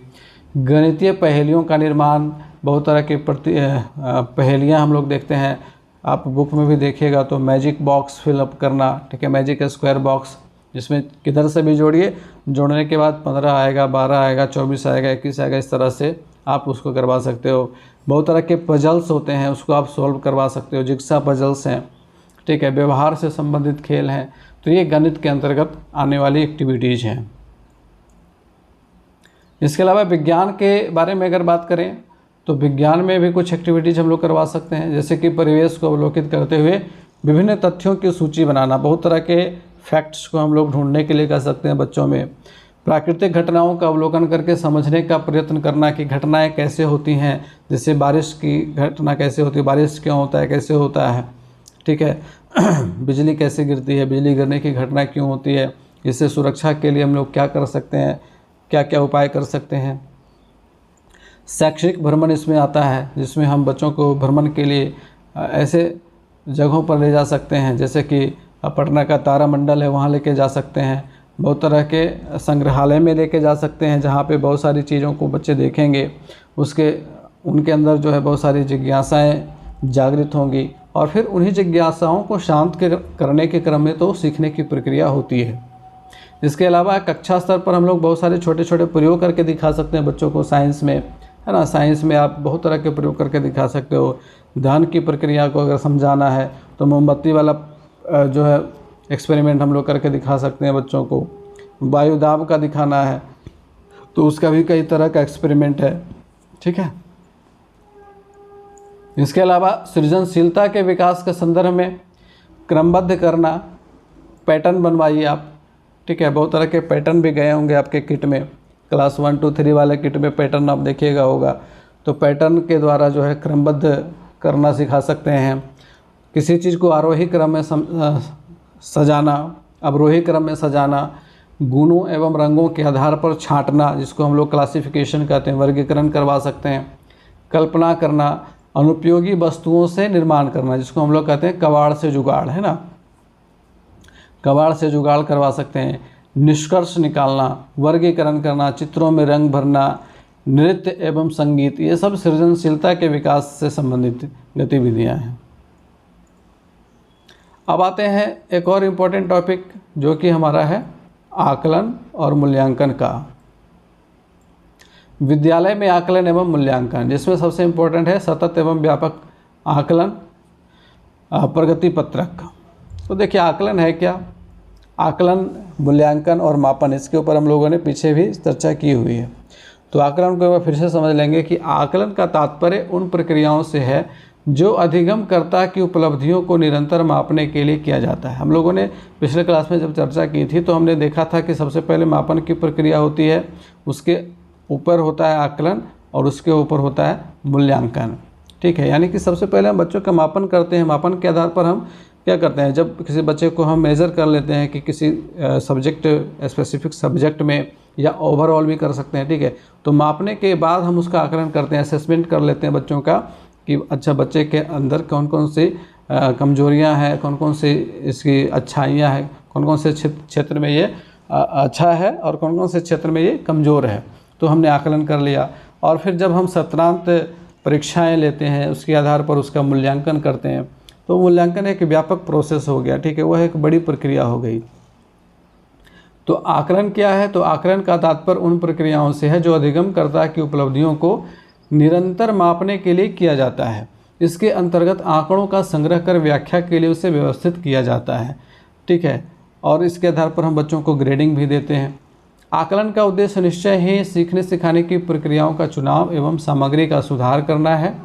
गणितीय पहेलियों का निर्माण, बहुत तरह की पहेलियाँ हम लोग देखते हैं, आप बुक में भी देखिएगा तो मैजिक बॉक्स फिलअप करना, ठीक है, मैजिक स्क्वायर बॉक्स, जिसमें किधर से भी जोड़िए, जोड़ने के बाद 15 आएगा, 12 आएगा, 24 आएगा, 21 आएगा, इस तरह से आप उसको करवा सकते हो। बहुत तरह के पजल्स होते हैं, उसको आप सॉल्व करवा सकते हो, जिग्सा पजल्स हैं, ठीक है। व्यवहार से संबंधित खेल हैं, तो ये गणित के अंतर्गत आने वाली एक्टिविटीज़ हैं। इसके अलावा विज्ञान के बारे में अगर बात करें तो विज्ञान में भी कुछ एक्टिविटीज़ हम लोग करवा सकते हैं, जैसे कि परिवेश को अवलोकित करते हुए विभिन्न तथ्यों की सूची बनाना। बहुत तरह के फैक्ट्स को हम लोग ढूंढने के लिए कर सकते हैं बच्चों में। प्राकृतिक घटनाओं का अवलोकन करके समझने का प्रयत्न करना कि घटनाएं कैसे होती हैं, जैसे बारिश की घटना कैसे होती है, बारिश क्यों होता है, कैसे होता है, ठीक है। बिजली कैसे गिरती है, बिजली गिरने की घटना क्यों होती है, इससे सुरक्षा के लिए हम लोग क्या कर सकते हैं, क्या क्या उपाय कर सकते हैं। शैक्षणिक भ्रमण इसमें आता है, जिसमें हम बच्चों को भ्रमण के लिए ऐसे जगहों पर ले जा सकते हैं, जैसे कि पटना का तारामंडल है, वहाँ लेके जा सकते हैं। बहुत तरह के संग्रहालय में लेके जा सकते हैं, जहाँ पे बहुत सारी चीज़ों को बच्चे देखेंगे, उनके अंदर जो है बहुत सारी जिज्ञासाएँ जागृत होंगी, और फिर उन्हीं जिज्ञासाओं को शांत करने के क्रम में तो सीखने की प्रक्रिया होती है। इसके अलावा कक्षा स्तर पर हम लोग बहुत सारे छोटे छोटे प्रयोग करके दिखा सकते हैं बच्चों को। साइंस में, है ना, साइंस में आप बहुत तरह के प्रयोग करके दिखा सकते हो। ध्यान की प्रक्रिया को अगर समझाना है तो मोमबत्ती वाला जो है एक्सपेरिमेंट हम लोग करके दिखा सकते हैं बच्चों को। वायुदाब का दिखाना है तो उसका भी कई तरह का एक्सपेरिमेंट है, ठीक है। इसके अलावा सृजनशीलता के विकास के संदर्भ में क्रमबद्ध करना, पैटर्न बनवाइए आप, ठीक है। बहुत तरह के पैटर्न भी गए होंगे आपके किट में, क्लास 1, 2, 3 वाले किट में पैटर्न आप देखिएगा होगा, तो पैटर्न के द्वारा जो है क्रमबद्ध करना सिखा सकते हैं। किसी चीज़ को आरोही क्रम में सजाना, अवरोही क्रम में सजाना, गुणों एवं रंगों के आधार पर छांटना, जिसको हम लोग क्लासिफिकेशन कहते हैं, वर्गीकरण करवा सकते हैं। कल्पना करना, अनुपयोगी वस्तुओं से निर्माण करना, जिसको हम लोग कहते हैं कबाड़ से जुगाड़, है ना, कबाड़ से जुगाड़ करवा सकते हैं। निष्कर्ष निकालना, वर्गीकरण करना, चित्रों में रंग भरना, नृत्य एवं संगीत, ये सब सृजनशीलता के विकास से संबंधित गतिविधियां हैं। अब आते हैं एक और इम्पोर्टेंट टॉपिक जो कि हमारा है आकलन और मूल्यांकन का। विद्यालय में आकलन एवं मूल्यांकन, जिसमें सबसे इम्पोर्टेंट है सतत एवं व्यापक आकलन प्रगति पत्रक। तो देखिए आकलन है क्या, आकलन, मूल्यांकन और मापन, इसके ऊपर हम लोगों ने पीछे भी चर्चा की हुई है। तो आकलन को फिर से समझ लेंगे कि आकलन का तात्पर्य उन प्रक्रियाओं से है जो अधिगमकर्ता की उपलब्धियों को निरंतर मापने के लिए किया जाता है। हम लोगों ने पिछले क्लास में जब चर्चा की थी तो हमने देखा था कि सबसे पहले मापन की प्रक्रिया होती है, उसके ऊपर होता है आकलन और उसके ऊपर होता है मूल्यांकन। ठीक है, यानी कि सबसे पहले हम बच्चों का मापन करते हैं। मापन के आधार पर हम क्या करते हैं, जब किसी बच्चे को हम मेज़र कर लेते हैं कि किसी सब्जेक्ट, स्पेसिफिक सब्जेक्ट में या ओवरऑल भी कर सकते हैं। ठीक है, तो मापने के बाद हम उसका आकलन करते हैं, असेसमेंट कर लेते हैं बच्चों का कि अच्छा बच्चे के अंदर कौन कौन सी कमजोरियां हैं, कौन कौन सी इसकी अच्छाइयां हैं, कौन कौन से क्षेत्र में ये अच्छा है और कौन कौन से क्षेत्र में ये कमज़ोर है। तो हमने आकलन कर लिया और फिर जब हम सत्रांत परीक्षाएं लेते हैं उसके आधार पर उसका मूल्यांकन करते हैं। तो मूल्यांकन एक व्यापक प्रोसेस हो गया। ठीक है, वह एक बड़ी प्रक्रिया हो गई। तो आकलन क्या है, तो आकलन का तात्पर्य उन प्रक्रियाओं से है जो अधिगमकर्ता की उपलब्धियों को निरंतर मापने के लिए किया जाता है। इसके अंतर्गत आंकड़ों का संग्रह कर व्याख्या के लिए उसे व्यवस्थित किया जाता है। ठीक है, और इसके आधार पर हम बच्चों को ग्रेडिंग भी देते हैं। आकलन का उद्देश्य निश्चय ही सीखने सिखाने की प्रक्रियाओं का चुनाव एवं सामग्री का सुधार करना है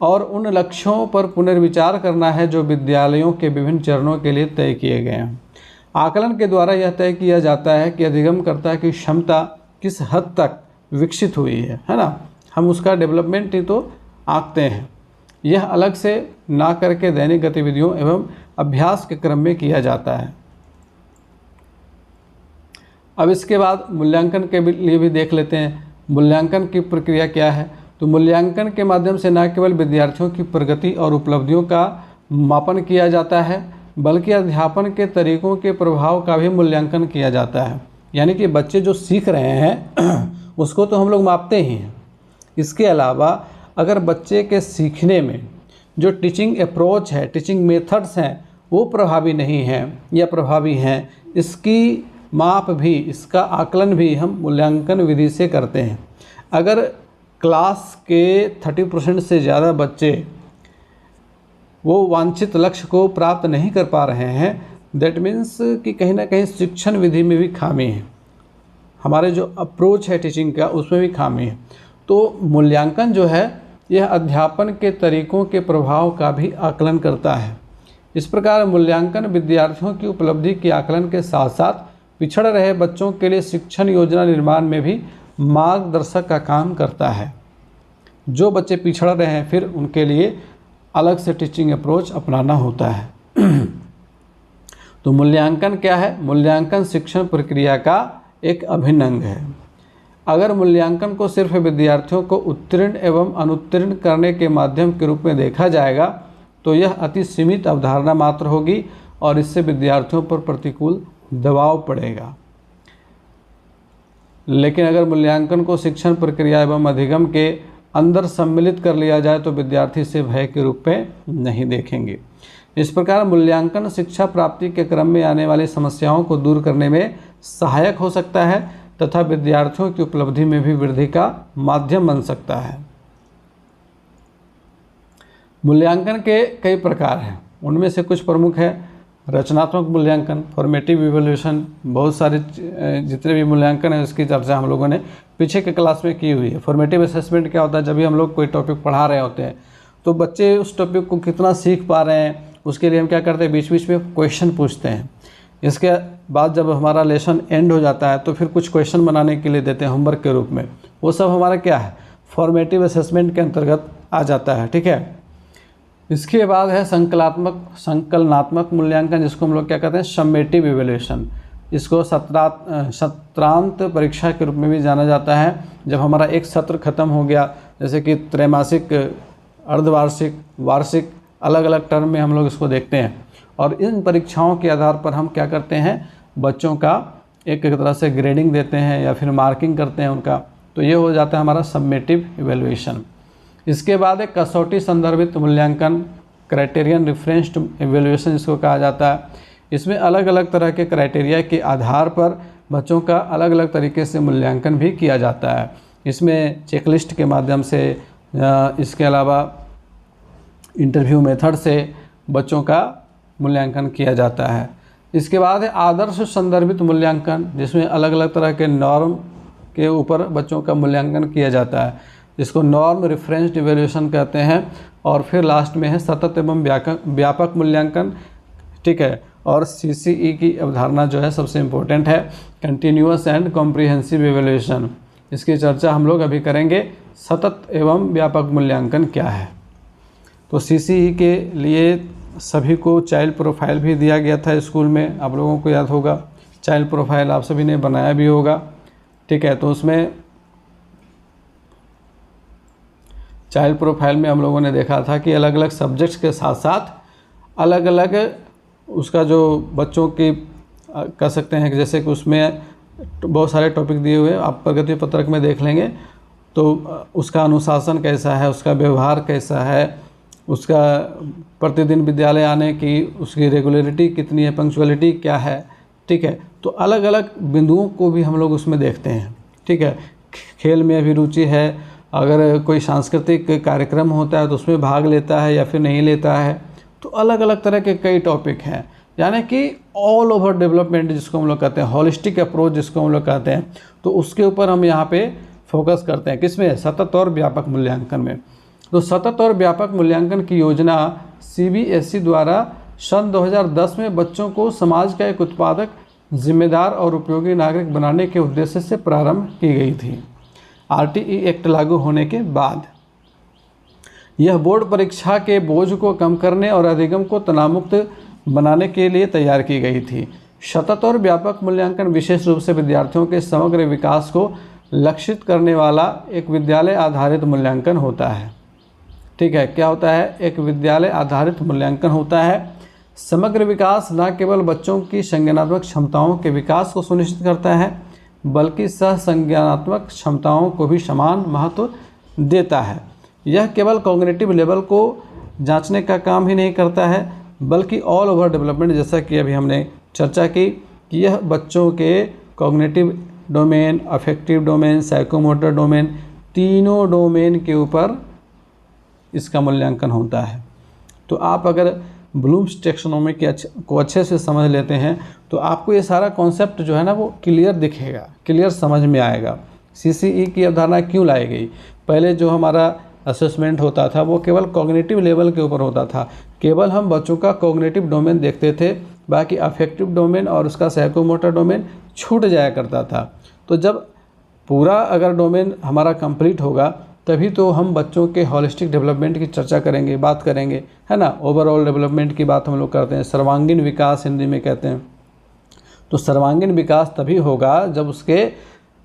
और उन लक्ष्यों पर पुनर्विचार करना है जो विद्यालयों के विभिन्न चरणों के लिए तय किए गए हैं। आकलन के द्वारा यह तय किया जाता है कि अधिगमकर्ता की क्षमता किस हद तक विकसित हुई है ना। हम उसका डेवलपमेंट ही तो आंकते हैं। यह अलग से ना करके दैनिक गतिविधियों एवं अभ्यास के क्रम में किया जाता है। अब इसके बाद मूल्यांकन के लिए भी देख लेते हैं। मूल्यांकन की प्रक्रिया क्या है, तो मूल्यांकन के माध्यम से न केवल विद्यार्थियों की प्रगति और उपलब्धियों का मापन किया जाता है बल्कि अध्यापन के तरीकों के प्रभाव का भी मूल्यांकन किया जाता है। यानी कि बच्चे जो सीख रहे हैं उसको तो हम लोग मापते ही हैं। इसके अलावा अगर बच्चे के सीखने में जो टीचिंग अप्रोच है, टीचिंग मेथड्स हैं, वो प्रभावी नहीं हैं या प्रभावी हैं, इसकी माप भी, इसका आकलन भी हम मूल्यांकन विधि से करते हैं। अगर क्लास के 30% से ज़्यादा बच्चे वो वांछित लक्ष्य को प्राप्त नहीं कर पा रहे हैं, दैट मीन्स कि कहीं ना कहीं शिक्षण विधि में भी खामी है, हमारे जो अप्रोच है टीचिंग का उसमें भी खामी है। तो मूल्यांकन जो है यह अध्यापन के तरीकों के प्रभाव का भी आकलन करता है। इस प्रकार मूल्यांकन विद्यार्थियों की उपलब्धि के आकलन के साथ साथ पिछड़ रहे बच्चों के लिए शिक्षण योजना निर्माण में भी मार्गदर्शक का काम करता है। जो बच्चे पिछड़ रहे हैं फिर उनके लिए अलग से टीचिंग अप्रोच अपनाना होता है। तो मूल्यांकन क्या है, मूल्यांकन शिक्षण प्रक्रिया का एक अभिन्न अंग है। अगर मूल्यांकन को सिर्फ विद्यार्थियों को उत्तीर्ण एवं अनुत्तीर्ण करने के माध्यम के रूप में देखा जाएगा तो यह अति सीमित अवधारणा मात्र होगी और इससे विद्यार्थियों पर प्रतिकूल दबाव पड़ेगा। लेकिन अगर मूल्यांकन को शिक्षण प्रक्रिया एवं अधिगम के अंदर सम्मिलित कर लिया जाए तो विद्यार्थी इसे भय के रूप में नहीं देखेंगे। इस प्रकार मूल्यांकन शिक्षा प्राप्ति के क्रम में आने वाली समस्याओं को दूर करने में सहायक हो सकता है तथा विद्यार्थियों की उपलब्धि में भी वृद्धि का माध्यम बन सकता है। मूल्यांकन के कई प्रकार हैं, उनमें से कुछ प्रमुख है रचनात्मक मूल्यांकन, फॉर्मेटिव इवैल्यूएशन। बहुत सारे जितने भी मूल्यांकन है उसकी चर्चा हम लोगों ने पीछे के क्लास में की हुई है। फॉर्मेटिव असेसमेंट क्या होता है, जब भी हम लोग कोई टॉपिक पढ़ा रहे होते हैं तो बच्चे उस टॉपिक को कितना सीख पा रहे हैं उसके लिए हम क्या करते हैं, बीच बीच में क्वेश्चन पूछते हैं। इसके बाद जब हमारा लेसन एंड हो जाता है तो फिर कुछ क्वेश्चन बनाने के लिए देते हैं होमवर्क के रूप में। वो सब हमारा क्या है, फॉर्मेटिव असेसमेंट के अंतर्गत आ जाता है। ठीक है, इसके बाद है संकलनात्मक मूल्यांकन, जिसको हम लोग क्या कहते हैं, समेटिव इवैल्यूएशन। इसको सत्रांत परीक्षा के रूप में भी जाना जाता है। जब हमारा एक सत्र खत्म हो गया, जैसे कि त्रैमासिक, अर्धवार्षिक, वार्षिक, अलग अलग टर्म में हम लोग इसको देखते हैं और इन परीक्षाओं के आधार पर हम क्या करते हैं, बच्चों का एक तरह से ग्रेडिंग देते हैं या फिर मार्किंग करते हैं उनका, तो ये हो जाता है हमारा सबमेटिव इवैल्यूएशन। इसके बाद एक कसौटी संदर्भित मूल्यांकन, क्राइटेरियन रिफरेंस्ड इवैल्यूएशन जिसको कहा जाता है। इसमें अलग अलग तरह के क्राइटेरिया के आधार पर बच्चों का अलग अलग तरीके से मूल्यांकन भी किया जाता है। इसमें चेकलिस्ट के माध्यम से, इसके अलावा इंटरव्यू मेथड से बच्चों का मूल्यांकन किया जाता है। इसके बाद है आदर्श संदर्भित मूल्यांकन, जिसमें अलग अलग तरह के नॉर्म के ऊपर बच्चों का मूल्यांकन किया जाता है, जिसको नॉर्म रेफरेंस्ड इवैल्यूएशन कहते हैं। और फिर लास्ट में है सतत एवं व्यापक मूल्यांकन, ठीक है। और CCE की अवधारणा जो है सबसे इम्पोर्टेंट है, कंटिन्यूअस एंड कॉम्प्रिहेंसिव इवैल्यूएशन। इसकी चर्चा हम लोग अभी करेंगे। सतत एवं व्यापक मूल्यांकन क्या है? तो CCE के लिए सभी को चाइल्ड प्रोफाइल भी दिया गया था स्कूल में, आप लोगों को याद होगा। चाइल्ड प्रोफाइल आप सभी ने बनाया भी होगा, ठीक है। तो उसमें चाइल्ड प्रोफाइल में हम लोगों ने देखा था कि अलग अलग सब्जेक्ट्स के साथ साथ अलग अलग उसका जो बच्चों की कह सकते हैं कि जैसे कि उसमें बहुत सारे टॉपिक दिए हुए हैं, आप प्रगति पत्रक में देख लेंगे। तो उसका अनुशासन कैसा है, उसका व्यवहार कैसा है, उसका प्रतिदिन विद्यालय आने की उसकी रेगुलरिटी कितनी है, पंक्चुअलिटी क्या है, ठीक है। तो अलग अलग बिंदुओं को भी हम लोग उसमें देखते हैं, ठीक है। खेल में भी रुचि है, अगर कोई सांस्कृतिक कार्यक्रम होता है तो उसमें भाग लेता है या फिर नहीं लेता है। तो अलग अलग तरह के कई टॉपिक हैं, यानी कि ऑल ओवर डेवलपमेंट जिसको हम लोग कहते हैं, हॉलिस्टिक अप्रोच जिसको हम लोग कहते हैं। तो उसके ऊपर हम यहाँ पे फोकस करते हैं, किसमें? सतत और व्यापक मूल्यांकन में। तो सतत और व्यापक मूल्यांकन की योजना CBSE द्वारा सन 2010 में बच्चों को समाज का एक उत्पादक, जिम्मेदार और उपयोगी नागरिक बनाने के उद्देश्य से प्रारंभ की गई थी। RTE एक्ट लागू होने के बाद यह बोर्ड परीक्षा के बोझ को कम करने और अधिगम को तनावमुक्त बनाने के लिए तैयार की गई थी। सतत और व्यापक मूल्यांकन विशेष रूप से विद्यार्थियों के समग्र विकास को लक्षित करने वाला एक विद्यालय आधारित मूल्यांकन होता है, ठीक है। क्या होता है? एक विद्यालय आधारित मूल्यांकन होता है। समग्र विकास न केवल बच्चों की संज्ञानात्मक क्षमताओं के विकास को सुनिश्चित करता है, बल्कि सह संज्ञानात्मक क्षमताओं को भी समान महत्व देता है। यह केवल कॉग्निटिव लेवल को जांचने का काम ही नहीं करता है, बल्कि ऑल ओवर डेवलपमेंट, जैसा कि अभी हमने चर्चा की कि यह बच्चों के cognitive domain, affective domain, psychomotor domain, तीनों डोमेन के ऊपर इसका मूल्यांकन होता है। तो आप अगर ब्लूम्स टैक्सोनॉमी को अच्छे से समझ लेते हैं तो आपको ये सारा कॉन्सेप्ट जो है ना वो क्लियर दिखेगा, क्लियर समझ में आएगा। CCE की अवधारणा क्यों लाई गई? पहले जो हमारा असेसमेंट होता था वो केवल कॉग्निटिव लेवल के ऊपर होता था, केवल हम बच्चों का कॉग्निटिव डोमेन देखते थे, बाकी अफेक्टिव डोमेन और उसका साइकोमोटर डोमेन छूट जाया करता था। तो जब पूरा अगर डोमेन हमारा कंप्लीट होगा तभी तो हम बच्चों के हॉलिस्टिक डेवलपमेंट की चर्चा करेंगे, बात करेंगे, है ना। ओवरऑल डेवलपमेंट की बात हम लोग करते हैं, सर्वांगीण विकास हिंदी में कहते हैं। तो सर्वांगीण विकास तभी होगा जब उसके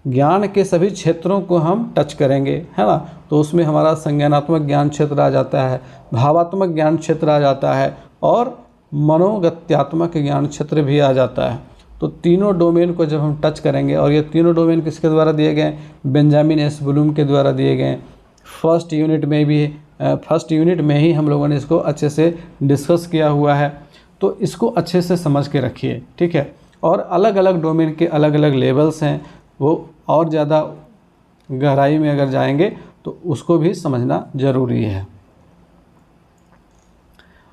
ज्ञान के सभी क्षेत्रों को हम टच करेंगे, है ना। तो उसमें हमारा संज्ञानात्मक ज्ञान क्षेत्र आ जाता है, भावात्मक ज्ञान क्षेत्र आ जाता है और मनोगत्यात्मक ज्ञान क्षेत्र भी आ जाता है। तो तीनों डोमेन को जब हम टच करेंगे, और ये तीनों डोमेन किसके द्वारा दिए गए? बेंजामिन एस ब्लूम के द्वारा दिए गए। फर्स्ट यूनिट में ही हम लोगों ने इसको अच्छे से डिस्कस किया हुआ है। तो इसको अच्छे से समझ के रखिए, ठीक है। और अलग अलग डोमेन के अलग अलग लेवल्स हैं, वो और ज़्यादा गहराई में अगर जाएंगे तो उसको भी समझना ज़रूरी है।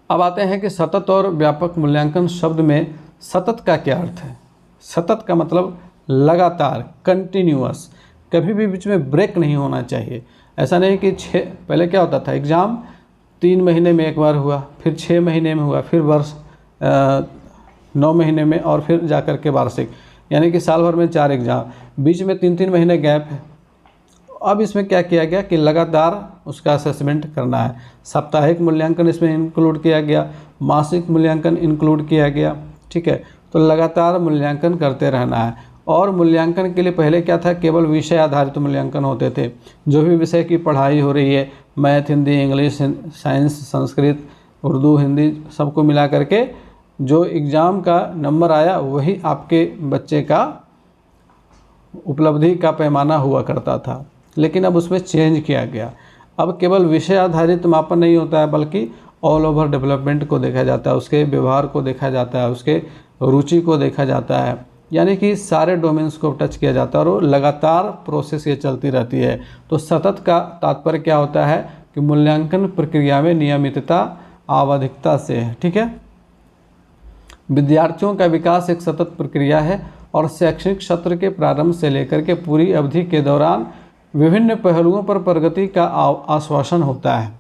अब आते हैं कि सतत और व्यापक मूल्यांकन शब्द में सतत का क्या अर्थ है? सतत का मतलब लगातार, कंटिन्यूअस, कभी भी बीच में ब्रेक नहीं होना चाहिए। ऐसा नहीं कि पहले क्या होता था, एग्ज़ाम 3 महीने में एक बार हुआ, फिर 6 महीने में हुआ, फिर वर्ष 9 महीने में, और फिर जाकर के वार्षिक, यानी कि साल भर में 4 एग्ज़ाम, बीच में 3-3 महीने गैप है। अब इसमें क्या किया गया कि लगातार उसका असेसमेंट करना है। साप्ताहिक मूल्यांकन इसमें इंक्लूड किया गया, मासिक मूल्यांकन इंक्लूड किया गया, ठीक है। तो लगातार मूल्यांकन करते रहना है। और मूल्यांकन के लिए पहले क्या था, केवल विषय आधारित मूल्यांकन होते थे। जो भी विषय की पढ़ाई हो रही है, math, Hindi, English, science, Sanskrit, Urdu, Hindi, सबको मिला करके जो एग्ज़ाम का नंबर आया वही आपके बच्चे का उपलब्धि का पैमाना हुआ करता था, लेकिन अब उसमें चेंज किया गया। अब केवल विषय आधारित मापन नहीं होता है, बल्कि ऑल ओवर डेवलपमेंट को देखा जाता है, उसके व्यवहार को देखा जाता है, उसके रुचि को देखा जाता है, यानी कि सारे डोमेन्स को टच किया जाता है और वो लगातार प्रोसेस ये चलती रहती है। तो सतत का तात्पर्य क्या होता है कि मूल्यांकन प्रक्रिया में नियमितता आवधिकता से है। ठीक है, विद्यार्थियों का विकास एक सतत प्रक्रिया है और शैक्षणिक सत्र के प्रारंभ से लेकर के पूरी अवधि के दौरान विभिन्न पहलुओं पर प्रगति का आश्वासन होता है।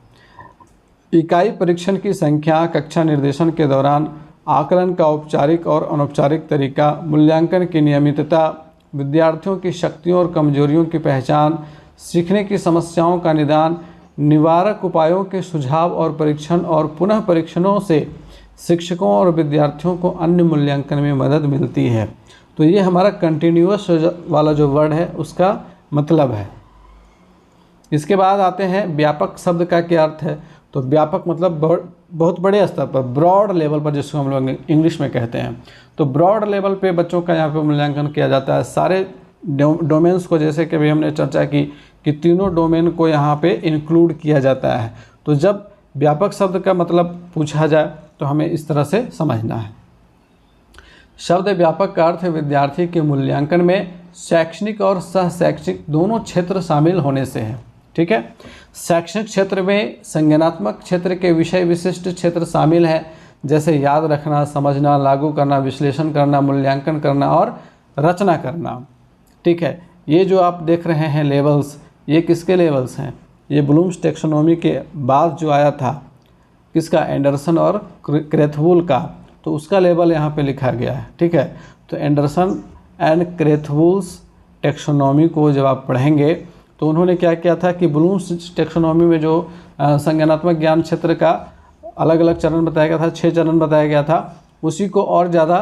इकाई परीक्षण की संख्या, कक्षा निर्देशन के दौरान आकलन का औपचारिक और अनौपचारिक तरीका, मूल्यांकन की नियमितता, विद्यार्थियों की शक्तियों और कमजोरियों की पहचान, सीखने की समस्याओं का निदान, निवारक उपायों के सुझाव और परीक्षण और पुनः परीक्षणों से शिक्षकों और विद्यार्थियों को अन्य मूल्यांकन में मदद मिलती है। तो ये हमारा कंटिन्यूअस वाला जो वर्ड है उसका मतलब है। इसके बाद आते हैं व्यापक शब्द का क्या अर्थ है। तो व्यापक मतलब बहुत बड़े स्तर पर, ब्रॉड लेवल पर, जिसको हम लोग इंग्लिश में कहते हैं। तो ब्रॉड लेवल पे बच्चों का यहाँ पे मूल्यांकन किया जाता है सारे डोमेन्स को, जैसे कि अभी हमने चर्चा की कि तीनों डोमेन को यहाँ पे इंक्लूड किया जाता है। तो जब व्यापक शब्द का मतलब पूछा जाए तो हमें इस तरह से समझना है। शब्द व्यापक का अर्थ विद्यार्थी के मूल्यांकन में शैक्षणिक और सह शैक्षणिक दोनों क्षेत्र शामिल होने से है। ठीक है, शैक्षणिक क्षेत्र में संज्ञानात्मक क्षेत्र के विषय विशिष्ट क्षेत्र शामिल हैं, जैसे याद रखना, समझना, लागू करना, विश्लेषण करना, मूल्यांकन करना और रचना करना। ठीक है, ये जो आप देख रहे हैं लेवल्स, ये किसके लेवल्स हैं? ये ब्लूम्स टैक्सोनॉमी के बाद जो आया था, किसका? एंडरसन और क्रेथवुल का, तो उसका लेवल यहाँ पे लिखा गया है। ठीक है, तो एंडरसन एंड क्रेथवुल्स टैक्सोनॉमी को जब आप पढ़ेंगे तो उन्होंने क्या किया था कि ब्लूम्स टैक्सोनॉमी में जो संज्ञानात्मक ज्ञान क्षेत्र का अलग अलग चरण बताया गया था, 6 चरण बताया गया था, उसी को और ज़्यादा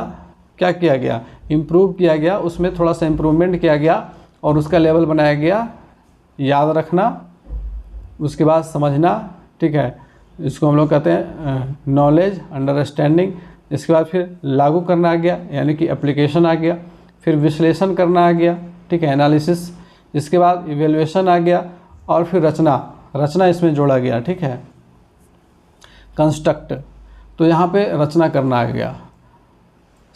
क्या किया गया? इम्प्रूव किया गया, उसमें थोड़ा सा इम्प्रूवमेंट किया गया और उसका लेवल बनाया गया याद रखना, उसके बाद समझना। ठीक है, इसको हम लोग कहते हैं नॉलेज, अंडरस्टैंडिंग। इसके बाद फिर लागू करना आ गया, यानी कि एप्लीकेशन आ गया। फिर विश्लेषण करना आ गया, ठीक है, एनालिसिस। इसके बाद इवेल्युएशन आ गया और फिर रचना इसमें जोड़ा गया। ठीक है, कंस्ट्रक्ट, तो यहाँ पे रचना करना आ गया।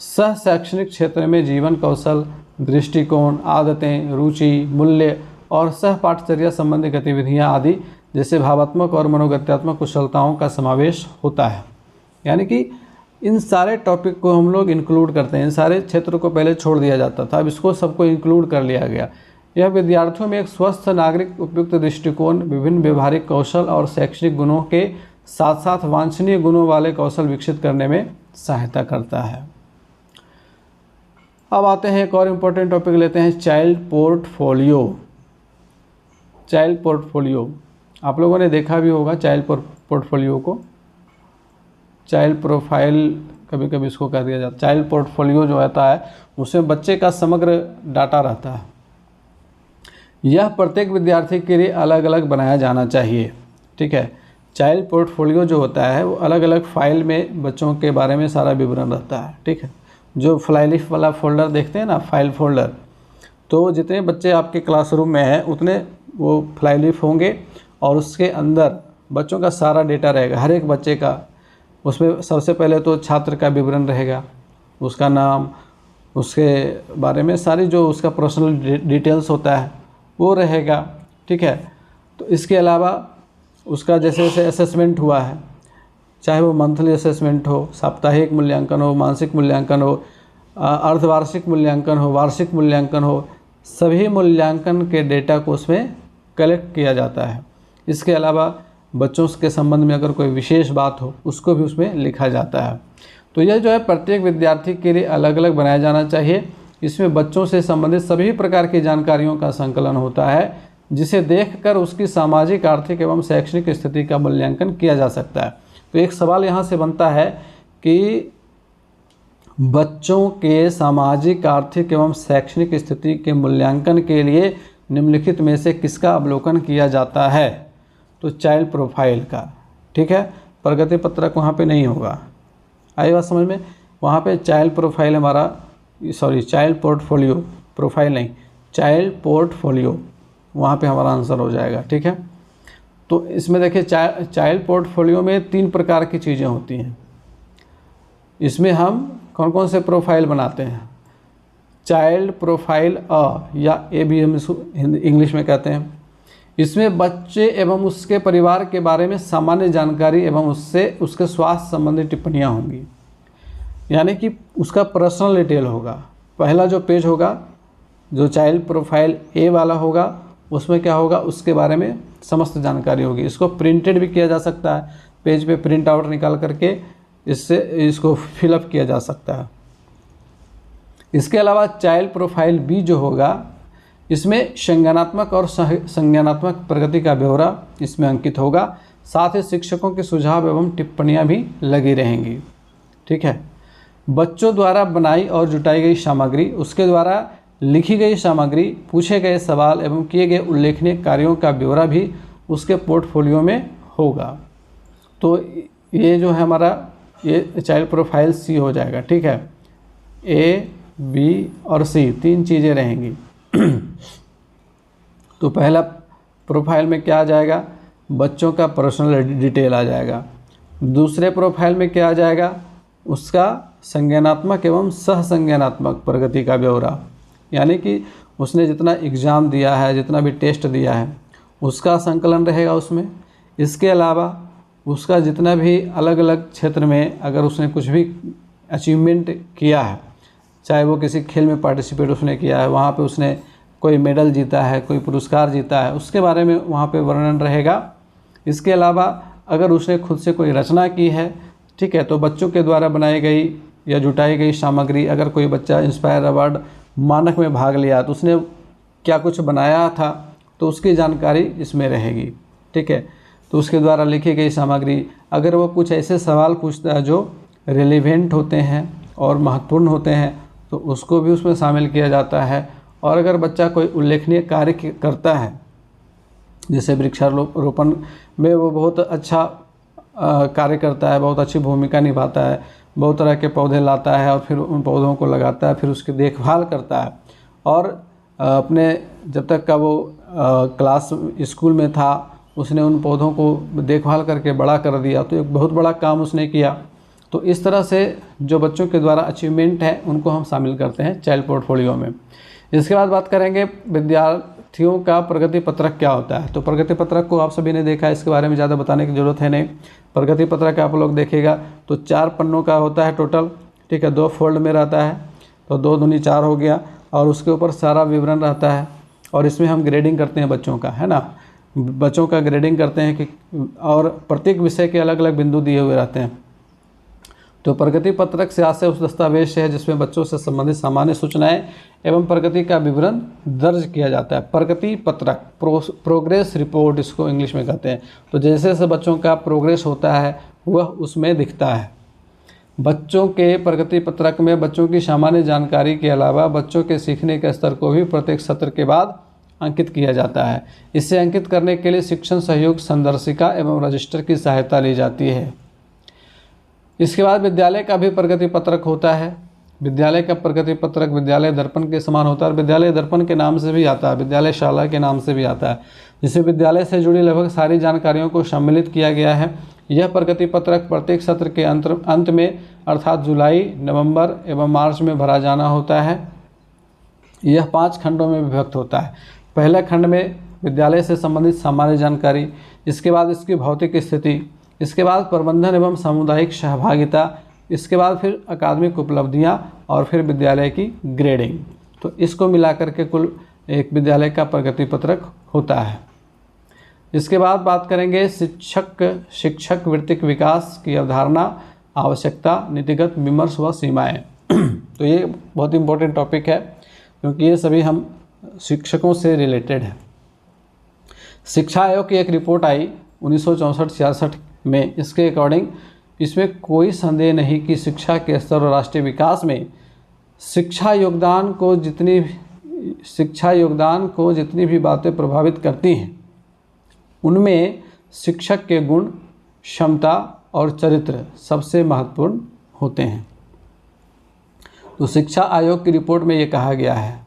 सह शैक्षणिक क्षेत्र में जीवन कौशल, दृष्टिकोण, आदतें, रुचि, मूल्य और सह पाठचर्या संबंधी गतिविधियाँ आदि जैसे भावात्मक और मनोगत्यात्मक कुशलताओं का समावेश होता है। यानी कि इन सारे टॉपिक को हम लोग इंक्लूड करते हैं। इन सारे क्षेत्र को पहले छोड़ दिया जाता था, अब इसको सबको इंक्लूड कर लिया गया। यह विद्यार्थियों में एक स्वस्थ नागरिक, उपयुक्त दृष्टिकोण, विभिन्न व्यवहारिक कौशल और शैक्षणिक गुणों के साथ साथ वांछनीय गुणों वाले कौशल विकसित करने में सहायता करता है। अब आते हैं एक और इम्पोर्टेंट टॉपिक लेते हैं, चाइल्ड पोर्टफोलियो। चाइल्ड पोर्टफोलियो आप लोगों ने देखा भी होगा, चाइल्ड पोर्टफोलियो को चाइल्ड प्रोफाइल कभी कभी इसको कह दिया जाता है। चाइल्ड पोर्टफोलियो जो रहता है उसमें बच्चे का समग्र डाटा रहता है। यह प्रत्येक विद्यार्थी के लिए अलग अलग बनाया जाना चाहिए। ठीक है, चाइल्ड पोर्टफोलियो जो होता है वो अलग अलग फाइल में बच्चों के बारे में सारा विवरण रहता है। ठीक है, जो फ्लाईलीफ वाला फोल्डर देखते हैं ना, फाइल फोल्डर, तो जितने बच्चे आपके क्लासरूम में हैं उतने वो फ्लाईलीफ होंगे और उसके अंदर बच्चों का सारा डेटा रहेगा, हर एक बच्चे का। उसमें सबसे पहले तो छात्र का विवरण रहेगा, उसका नाम, उसके बारे में सारी जो उसका पर्सनल डिटेल्स होता है वो रहेगा। ठीक है, तो इसके अलावा उसका जैसे जैसे असेसमेंट हुआ है, चाहे वो मंथली असेसमेंट हो, साप्ताहिक मूल्यांकन हो, मासिक मूल्यांकन हो, अर्धवार्षिक मूल्यांकन हो, वार्षिक मूल्यांकन हो, सभी मूल्यांकन के डेटा को उसमें कलेक्ट किया जाता है। इसके अलावा बच्चों के संबंध में अगर कोई विशेष बात हो उसको भी उसमें लिखा जाता है। तो यह जो है प्रत्येक विद्यार्थी के लिए अलग अलग बनाया जाना चाहिए। इसमें बच्चों से संबंधित सभी प्रकार की जानकारियों का संकलन होता है, जिसे देखकर उसकी सामाजिक, आर्थिक एवं शैक्षणिक स्थिति का मूल्यांकन किया जा सकता है। तो एक सवाल यहाँ से बनता है कि बच्चों के सामाजिक, आर्थिक एवं शैक्षणिक स्थिति के मूल्यांकन के लिए निम्नलिखित में से किसका अवलोकन किया जाता है? तो चाइल्ड प्रोफाइल का। ठीक है, प्रगति पत्रक वहाँ पे नहीं होगा। आई बात समझ में? वहाँ पे चाइल्ड प्रोफाइल हमारा, सॉरी, चाइल्ड पोर्टफोलियो, प्रोफाइल नहीं, चाइल्ड पोर्टफोलियो, वहाँ पे हमारा आंसर हो जाएगा। ठीक है, तो इसमें देखिए चाइल्ड पोर्टफोलियो में 3 प्रकार की चीज़ें होती हैं। इसमें हम कौन कौन से प्रोफाइल बनाते हैं? चाइल्ड प्रोफाइल या ए भी हम इसको इंग्लिश में कहते हैं। इसमें बच्चे एवं उसके परिवार के बारे में सामान्य जानकारी एवं उसके स्वास्थ्य संबंधी टिप्पणियाँ होंगी, यानी कि उसका पर्सनल डिटेल होगा। पहला जो पेज होगा, जो चाइल्ड प्रोफाइल ए वाला होगा, उसमें क्या होगा, उसके बारे में समस्त जानकारी होगी। इसको प्रिंटेड भी किया जा सकता है, पेज पे प्रिंट आउट निकाल करके इसको फिलअप किया जा सकता है। इसके अलावा चाइल्ड प्रोफाइल बी जो होगा, इसमें संज्ञानात्मक और संज्ञानात्मक प्रगति का ब्यौरा इसमें अंकित होगा, साथ ही शिक्षकों के सुझाव एवं टिप्पणियां भी लगी रहेंगी। ठीक है, बच्चों द्वारा बनाई और जुटाई गई सामग्री, उसके द्वारा लिखी गई सामग्री, पूछे गए सवाल एवं किए गए उल्लेखनीय कार्यों का ब्यौरा भी उसके पोर्टफोलियो में होगा। तो ये जो है हमारा ये चाइल्ड प्रोफाइल सी हो जाएगा। ठीक है, ए, बी और सी 3 चीज़ें रहेंगी। तो पहला प्रोफाइल में क्या आ जाएगा, बच्चों का पर्सनल डिटेल आ जाएगा। दूसरे प्रोफाइल में क्या आ जाएगा, उसका संज्ञानात्मक एवं सहसंज्ञानात्मक प्रगति का ब्यौरा, यानी कि उसने जितना एग्ज़ाम दिया है, जितना भी टेस्ट दिया है, उसका संकलन रहेगा उसमें। इसके अलावा उसका जितना भी अलग अलग क्षेत्र में अगर उसने कुछ भी अचीवमेंट किया है, चाहे वो किसी खेल में पार्टिसिपेट उसने किया है, वहाँ पे उसने कोई मेडल जीता है, कोई पुरस्कार जीता है, उसके बारे में वहाँ पे वर्णन रहेगा। इसके अलावा अगर उसने खुद से कोई रचना की है, ठीक है, तो बच्चों के द्वारा बनाई गई या जुटाई गई सामग्री, अगर कोई बच्चा इंस्पायर अवार्ड मानक में भाग लिया तो उसने क्या कुछ बनाया था, तो उसकी जानकारी इसमें रहेगी। ठीक है, तो उसके द्वारा लिखी गई सामग्री, अगर वो कुछ ऐसे सवाल पूछता है जो रिलेवेंट होते हैं और महत्वपूर्ण होते हैं, तो उसको भी उसमें शामिल किया जाता है। और अगर बच्चा कोई उल्लेखनीय कार्य करता है, जैसे वृक्षारोपण में वो बहुत अच्छा कार्य करता है, बहुत अच्छी भूमिका निभाता है, बहुत तरह के पौधे लाता है और फिर उन पौधों को लगाता है, फिर उसकी देखभाल करता है, और अपने जब तक का वो क्लास स्कूल में था उसने उन पौधों को देखभाल करके बड़ा कर दिया, तो एक बहुत बड़ा काम उसने किया। तो इस तरह से जो बच्चों के द्वारा अचीवमेंट है उनको हम शामिल करते हैं चाइल्ड पोर्टफोलियो में। इसके बाद बात करेंगे विद्यार्थियों का प्रगति पत्रक क्या होता है। तो प्रगति पत्रक को आप सभी ने देखा है, इसके बारे में ज़्यादा बताने की ज़रूरत है नहीं। प्रगति पत्रक आप लोग देखिएगा तो 4 पन्नों का होता है टोटल। ठीक है, 2 फोल्ड में रहता है, तो 2 दूनी 4 हो गया, और उसके ऊपर सारा विवरण रहता है। और इसमें हम ग्रेडिंग करते हैं बच्चों का, है ना, बच्चों का ग्रेडिंग करते हैं कि, और प्रत्येक विषय के अलग अलग बिंदु दिए हुए रहते हैं। तो प्रगति पत्रक से आशय उस दस्तावेज से है जिसमें बच्चों से संबंधित सामान्य सूचनाएं एवं प्रगति का विवरण दर्ज किया जाता है। प्रगति पत्रक, प्रोग्रेस रिपोर्ट इसको इंग्लिश में कहते हैं। तो जैसे जैसे बच्चों का प्रोग्रेस होता है वह उसमें दिखता है। बच्चों के प्रगति पत्रक में बच्चों की सामान्य जानकारी के अलावा बच्चों के सीखने के स्तर को भी प्रत्येक सत्र के बाद अंकित किया जाता है। इसे अंकित करने के लिए शिक्षण सहयोग संदर्शिका एवं रजिस्टर की सहायता ली जाती है। इसके बाद विद्यालय का भी प्रगति पत्रक होता है। विद्यालय का प्रगति पत्रक विद्यालय दर्पण के समान होता है, और विद्यालय दर्पण के नाम से भी आता है, विद्यालय शाला के नाम से भी आता है, जिसे विद्यालय से जुड़ी लगभग सारी जानकारियों को सम्मिलित किया गया है। यह प्रगति पत्रक प्रत्येक सत्र के अंत में अर्थात जुलाई, नवंबर एवं मार्च में भरा जाना होता है। यह 5 खंडों में विभक्त होता है। पहले खंड में विद्यालय से संबंधित सामान्य जानकारी, इसके बाद इसकी भौतिक स्थिति, इसके बाद प्रबंधन एवं सामुदायिक सहभागिता, इसके बाद फिर अकादमिक उपलब्धियां, और फिर विद्यालय की ग्रेडिंग। तो इसको मिलाकर के कुल एक विद्यालय का प्रगति पत्रक होता है। इसके बाद बात करेंगे शिक्षक वृत्तिक विकास की अवधारणा, आवश्यकता, नीतिगत विमर्श व सीमाएं। तो ये बहुत इंपॉर्टेंट टॉपिक है क्योंकि ये सभी हम शिक्षकों से रिलेटेड है। शिक्षा आयोग की एक रिपोर्ट आई 1964-66 में। इसके अकॉर्डिंग इसमें कोई संदेह नहीं कि शिक्षा के स्तर और राष्ट्रीय विकास में शिक्षा योगदान को जितनी भी बातें प्रभावित करती हैं, उनमें शिक्षक के गुण, क्षमता और चरित्र सबसे महत्वपूर्ण होते हैं। तो शिक्षा आयोग की रिपोर्ट में ये कहा गया है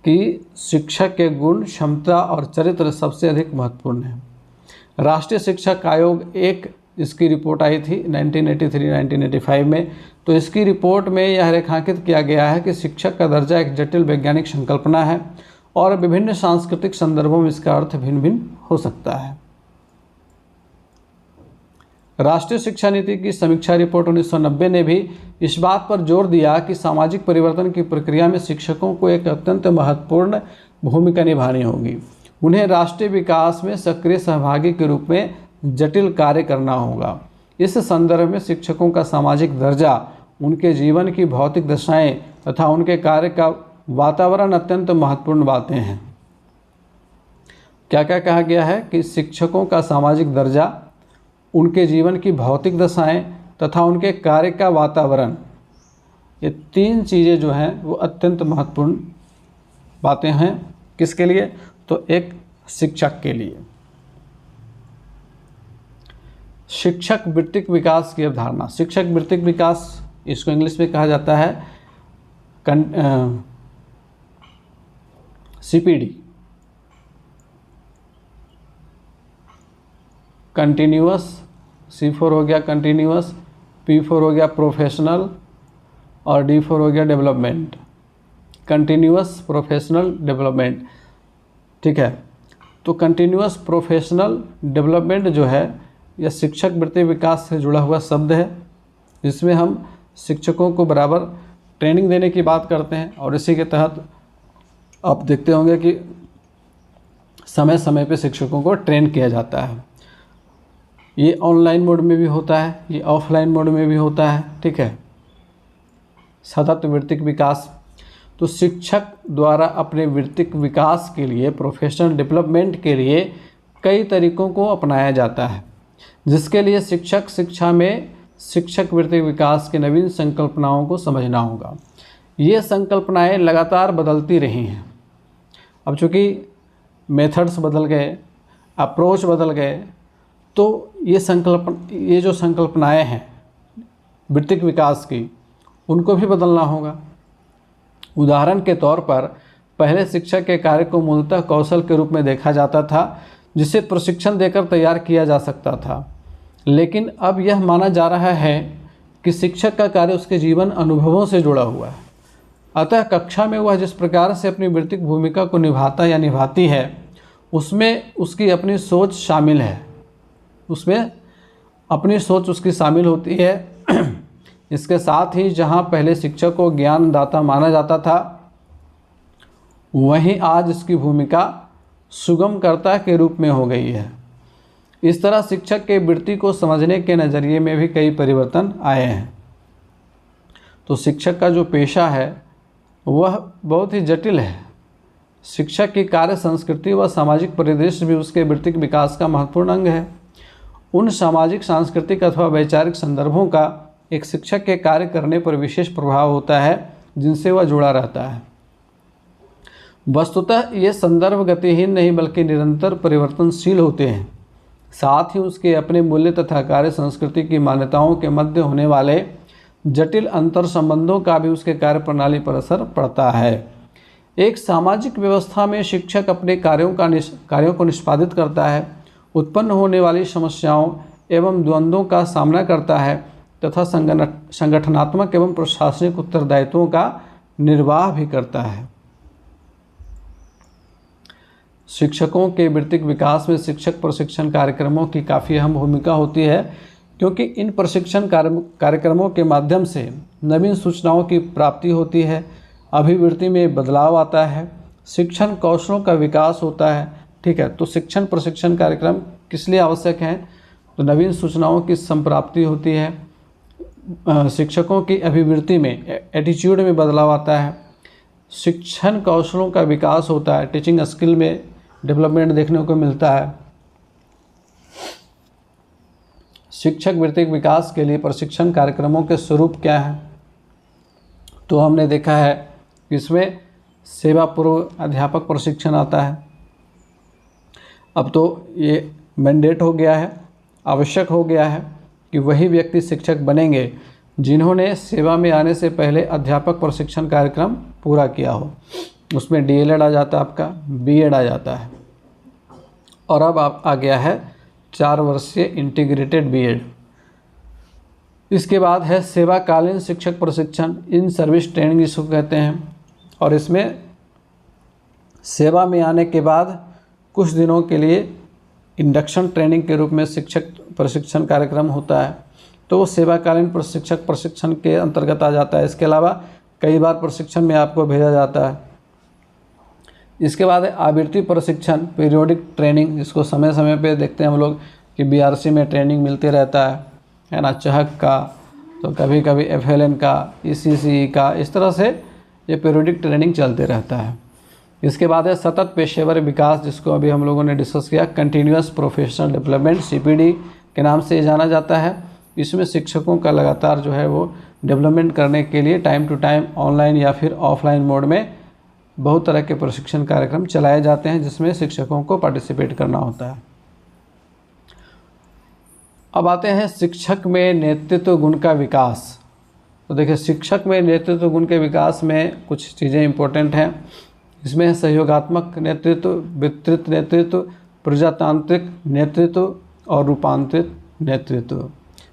कि शिक्षक के गुण, क्षमता और चरित्र सबसे अधिक महत्वपूर्ण है। राष्ट्रीय शिक्षक आयोग एक इसकी रिपोर्ट आई थी 1983-1985 में। तो इसकी रिपोर्ट में यह रेखांकित किया गया है कि शिक्षक का दर्जा एक जटिल वैज्ञानिक संकल्पना है और विभिन्न सांस्कृतिक संदर्भों में इसका अर्थ भिन्न भिन्न हो सकता है। राष्ट्रीय शिक्षा नीति की समीक्षा रिपोर्ट 1990 ने भी इस बात पर जोर दिया कि सामाजिक परिवर्तन की प्रक्रिया में शिक्षकों को एक अत्यंत महत्वपूर्ण भूमिका निभानी होगी। उन्हें राष्ट्रीय विकास में सक्रिय सहभागी के रूप में जटिल कार्य करना होगा। इस संदर्भ में शिक्षकों का सामाजिक दर्जा, उनके जीवन की भौतिक दशाएं तथा उनके कार्य का वातावरण अत्यंत महत्वपूर्ण बातें हैं। क्या क्या कहा गया है कि शिक्षकों का सामाजिक दर्जा, उनके जीवन की भौतिक दशाएं तथा उनके कार्य का वातावरण, ये तीन चीज़ें जो हैं वो अत्यंत महत्वपूर्ण बातें हैं। किसके लिए? तो एक शिक्षक के लिए। शिक्षक वृत्तिक विकास की अवधारणा। शिक्षक वृत्तिक विकास, इसको इंग्लिश में कहा जाता है CPD, कंटिन्यूअस। C4 हो गया कंटिन्यूअस, P4 हो गया प्रोफेशनल और D4 हो गया डेवलपमेंट। कंटिन्यूअस प्रोफेशनल डेवलपमेंट, ठीक है। तो कंटिन्यूअस प्रोफेशनल डेवलपमेंट जो है यह शिक्षक वृत्ति विकास से जुड़ा हुआ शब्द है, जिसमें हम शिक्षकों को बराबर ट्रेनिंग देने की बात करते हैं और इसी के तहत आप देखते होंगे कि समय समय पे शिक्षकों को ट्रेन किया जाता है। ये ऑनलाइन मोड में भी होता है, ये ऑफलाइन मोड में भी होता है, ठीक है। सतत वृत्तिक विकास, तो शिक्षक द्वारा अपने वृत्तिक विकास के लिए, प्रोफेशनल डेवलपमेंट के लिए कई तरीकों को अपनाया जाता है, जिसके लिए शिक्षक शिक्षा में शिक्षक वृत्तिक विकास के नवीन संकल्पनाओं को समझना होगा। ये संकल्पनाएं लगातार बदलती रही हैं। अब चूँकि मेथड्स बदल गए, अप्रोच बदल गए, तो ये जो संकल्पनाएं हैं वृत्तिक विकास की, उनको भी बदलना होगा। उदाहरण के तौर पर पहले शिक्षक के कार्य को मूलतः कौशल के रूप में देखा जाता था, जिसे प्रशिक्षण देकर तैयार किया जा सकता था। लेकिन अब यह माना जा रहा है कि शिक्षक का कार्य उसके जीवन अनुभवों से जुड़ा हुआ है। अतः कक्षा में वह जिस प्रकार से अपनी वृत्तिक भूमिका को निभाता या निभाती है, उसमें उसकी अपनी सोच शामिल है, उसमें अपनी सोच उसकी शामिल होती है। इसके साथ ही जहाँ पहले शिक्षक को ज्ञानदाता माना जाता था, वहीं आज इसकी भूमिका सुगमकर्ता के रूप में हो गई है। इस तरह शिक्षक के वृत्ति को समझने के नज़रिए में भी कई परिवर्तन आए हैं। तो शिक्षक का जो पेशा है वह बहुत ही जटिल है। शिक्षक की कार्य संस्कृति व सामाजिक परिदृश्य भी उसके वृत्तिक विकास का महत्वपूर्ण अंग है। उन सामाजिक, सांस्कृतिक अथवा वैचारिक संदर्भों का एक शिक्षक के कार्य करने पर विशेष प्रभाव होता है, जिनसे वह जुड़ा रहता है। वस्तुतः ये संदर्भ गतिहीन नहीं बल्कि निरंतर परिवर्तनशील होते हैं। साथ ही उसके अपने मूल्य तथा कार्य संस्कृति की मान्यताओं के मध्य होने वाले जटिल अंतर संबंधों का भी उसके कार्य प्रणाली पर असर पड़ता है। एक सामाजिक व्यवस्था में शिक्षक अपने कार्यों को निष्पादित करता है, उत्पन्न होने वाली समस्याओं एवं द्वंद्वों का सामना करता है तथा संगठनात्मक एवं प्रशासनिक उत्तरदायित्वों का निर्वाह भी करता है। शिक्षकों के वृत्तिक विकास में शिक्षक प्रशिक्षण कार्यक्रमों की काफ़ी अहम भूमिका होती है, क्योंकि इन प्रशिक्षण कार्यक्रमों के माध्यम से नवीन सूचनाओं की प्राप्ति होती है, अभिवृत्ति में बदलाव आता है, शिक्षण कौशलों का विकास होता है। ठीक है, तो शिक्षण प्रशिक्षण कार्यक्रम किस लिए आवश्यक हैं? तो नवीन सूचनाओं की संप्राप्ति होती है, शिक्षकों की अभिवृत्ति में, एटीट्यूड में बदलाव आता है, शिक्षण कौशलों का विकास होता है, टीचिंग स्किल में डेवलपमेंट देखने को मिलता है। शिक्षक वृत्तिक विकास के लिए प्रशिक्षण कार्यक्रमों के स्वरूप क्या है? तो हमने देखा है कि इसमें सेवा पूर्व अध्यापक प्रशिक्षण आता है। अब तो ये मैंडेट हो गया है, आवश्यक हो गया है कि वही व्यक्ति शिक्षक बनेंगे जिन्होंने सेवा में आने से पहले अध्यापक प्रशिक्षण कार्यक्रम पूरा किया हो। उसमें DLED आ जाता है आपका, BEd आ जाता है। और अब आप आ गया है 4 वर्षीय इंटीग्रेटेड BEd। इसके बाद है सेवाकालीन शिक्षक प्रशिक्षण, इन सर्विस ट्रेनिंग जिसको कहते हैं। और इसमें सेवा में आने के बाद कुछ दिनों के लिए इंडक्शन ट्रेनिंग के रूप में शिक्षक प्रशिक्षण कार्यक्रम होता है, तो वो सेवाकालीन प्रशिक्षक प्रशिक्षण के अंतर्गत आ जाता है। इसके अलावा कई बार प्रशिक्षण में आपको भेजा जाता है। इसके बाद है आवृत्ति प्रशिक्षण, पीरियोडिक ट्रेनिंग, जिसको समय समय पे देखते हैं हम लोग कि BRC में ट्रेनिंग मिलते रहता है ना, चहक का, तो कभी कभी FLN का, ECCE का, इस तरह से ये पीरियोडिक ट्रेनिंग चलते रहता है। इसके बाद है सतत पेशेवर विकास, जिसको अभी हम लोगों ने डिस्कस किया, कंटिन्यूअस प्रोफेशनल डेवलपमेंट, CPD के नाम से जाना जाता है। इसमें शिक्षकों का लगातार जो है वो डेवलपमेंट करने के लिए टाइम टू टाइम ऑनलाइन या फिर ऑफलाइन मोड में बहुत तरह के प्रशिक्षण कार्यक्रम चलाए जाते हैं, जिसमें शिक्षकों को पार्टिसिपेट करना होता है। अब आते हैं शिक्षक में नेतृत्व गुण का विकास। तो देखिए, शिक्षक में नेतृत्व गुण के विकास में कुछ चीज़ें इंपॉर्टेंट हैं। इसमें है सहयोगात्मक नेतृत्व, विस्तृत नेतृत्व, प्रजातांत्रिक नेतृत्व और रूपांतरित नेतृत्व।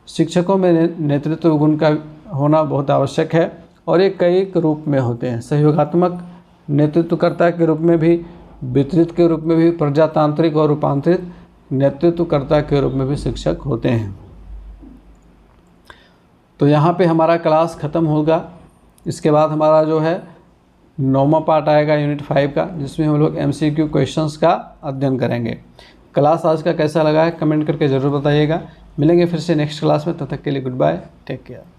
शिक्षकों में नेतृत्व गुण का होना बहुत आवश्यक है और ये कई रूप में होते हैं। सहयोगात्मक नेतृत्वकर्ता के रूप में भी, वितरित के रूप में भी, प्रजातांत्रिक और रूपांतरित नेतृत्वकर्ता के रूप में भी शिक्षक होते हैं। तो यहाँ पे हमारा क्लास ख़त्म होगा। इसके बाद हमारा जो है 9वां पार्ट आएगा यूनिट 5 का, जिसमें हम लोग MCQ क्वेश्चंस का अध्ययन करेंगे। क्लास आज का कैसा लगा है कमेंट करके ज़रूर बताइएगा। मिलेंगे फिर से नेक्स्ट क्लास में, तब तक के लिए गुड बाय, टेक केयर।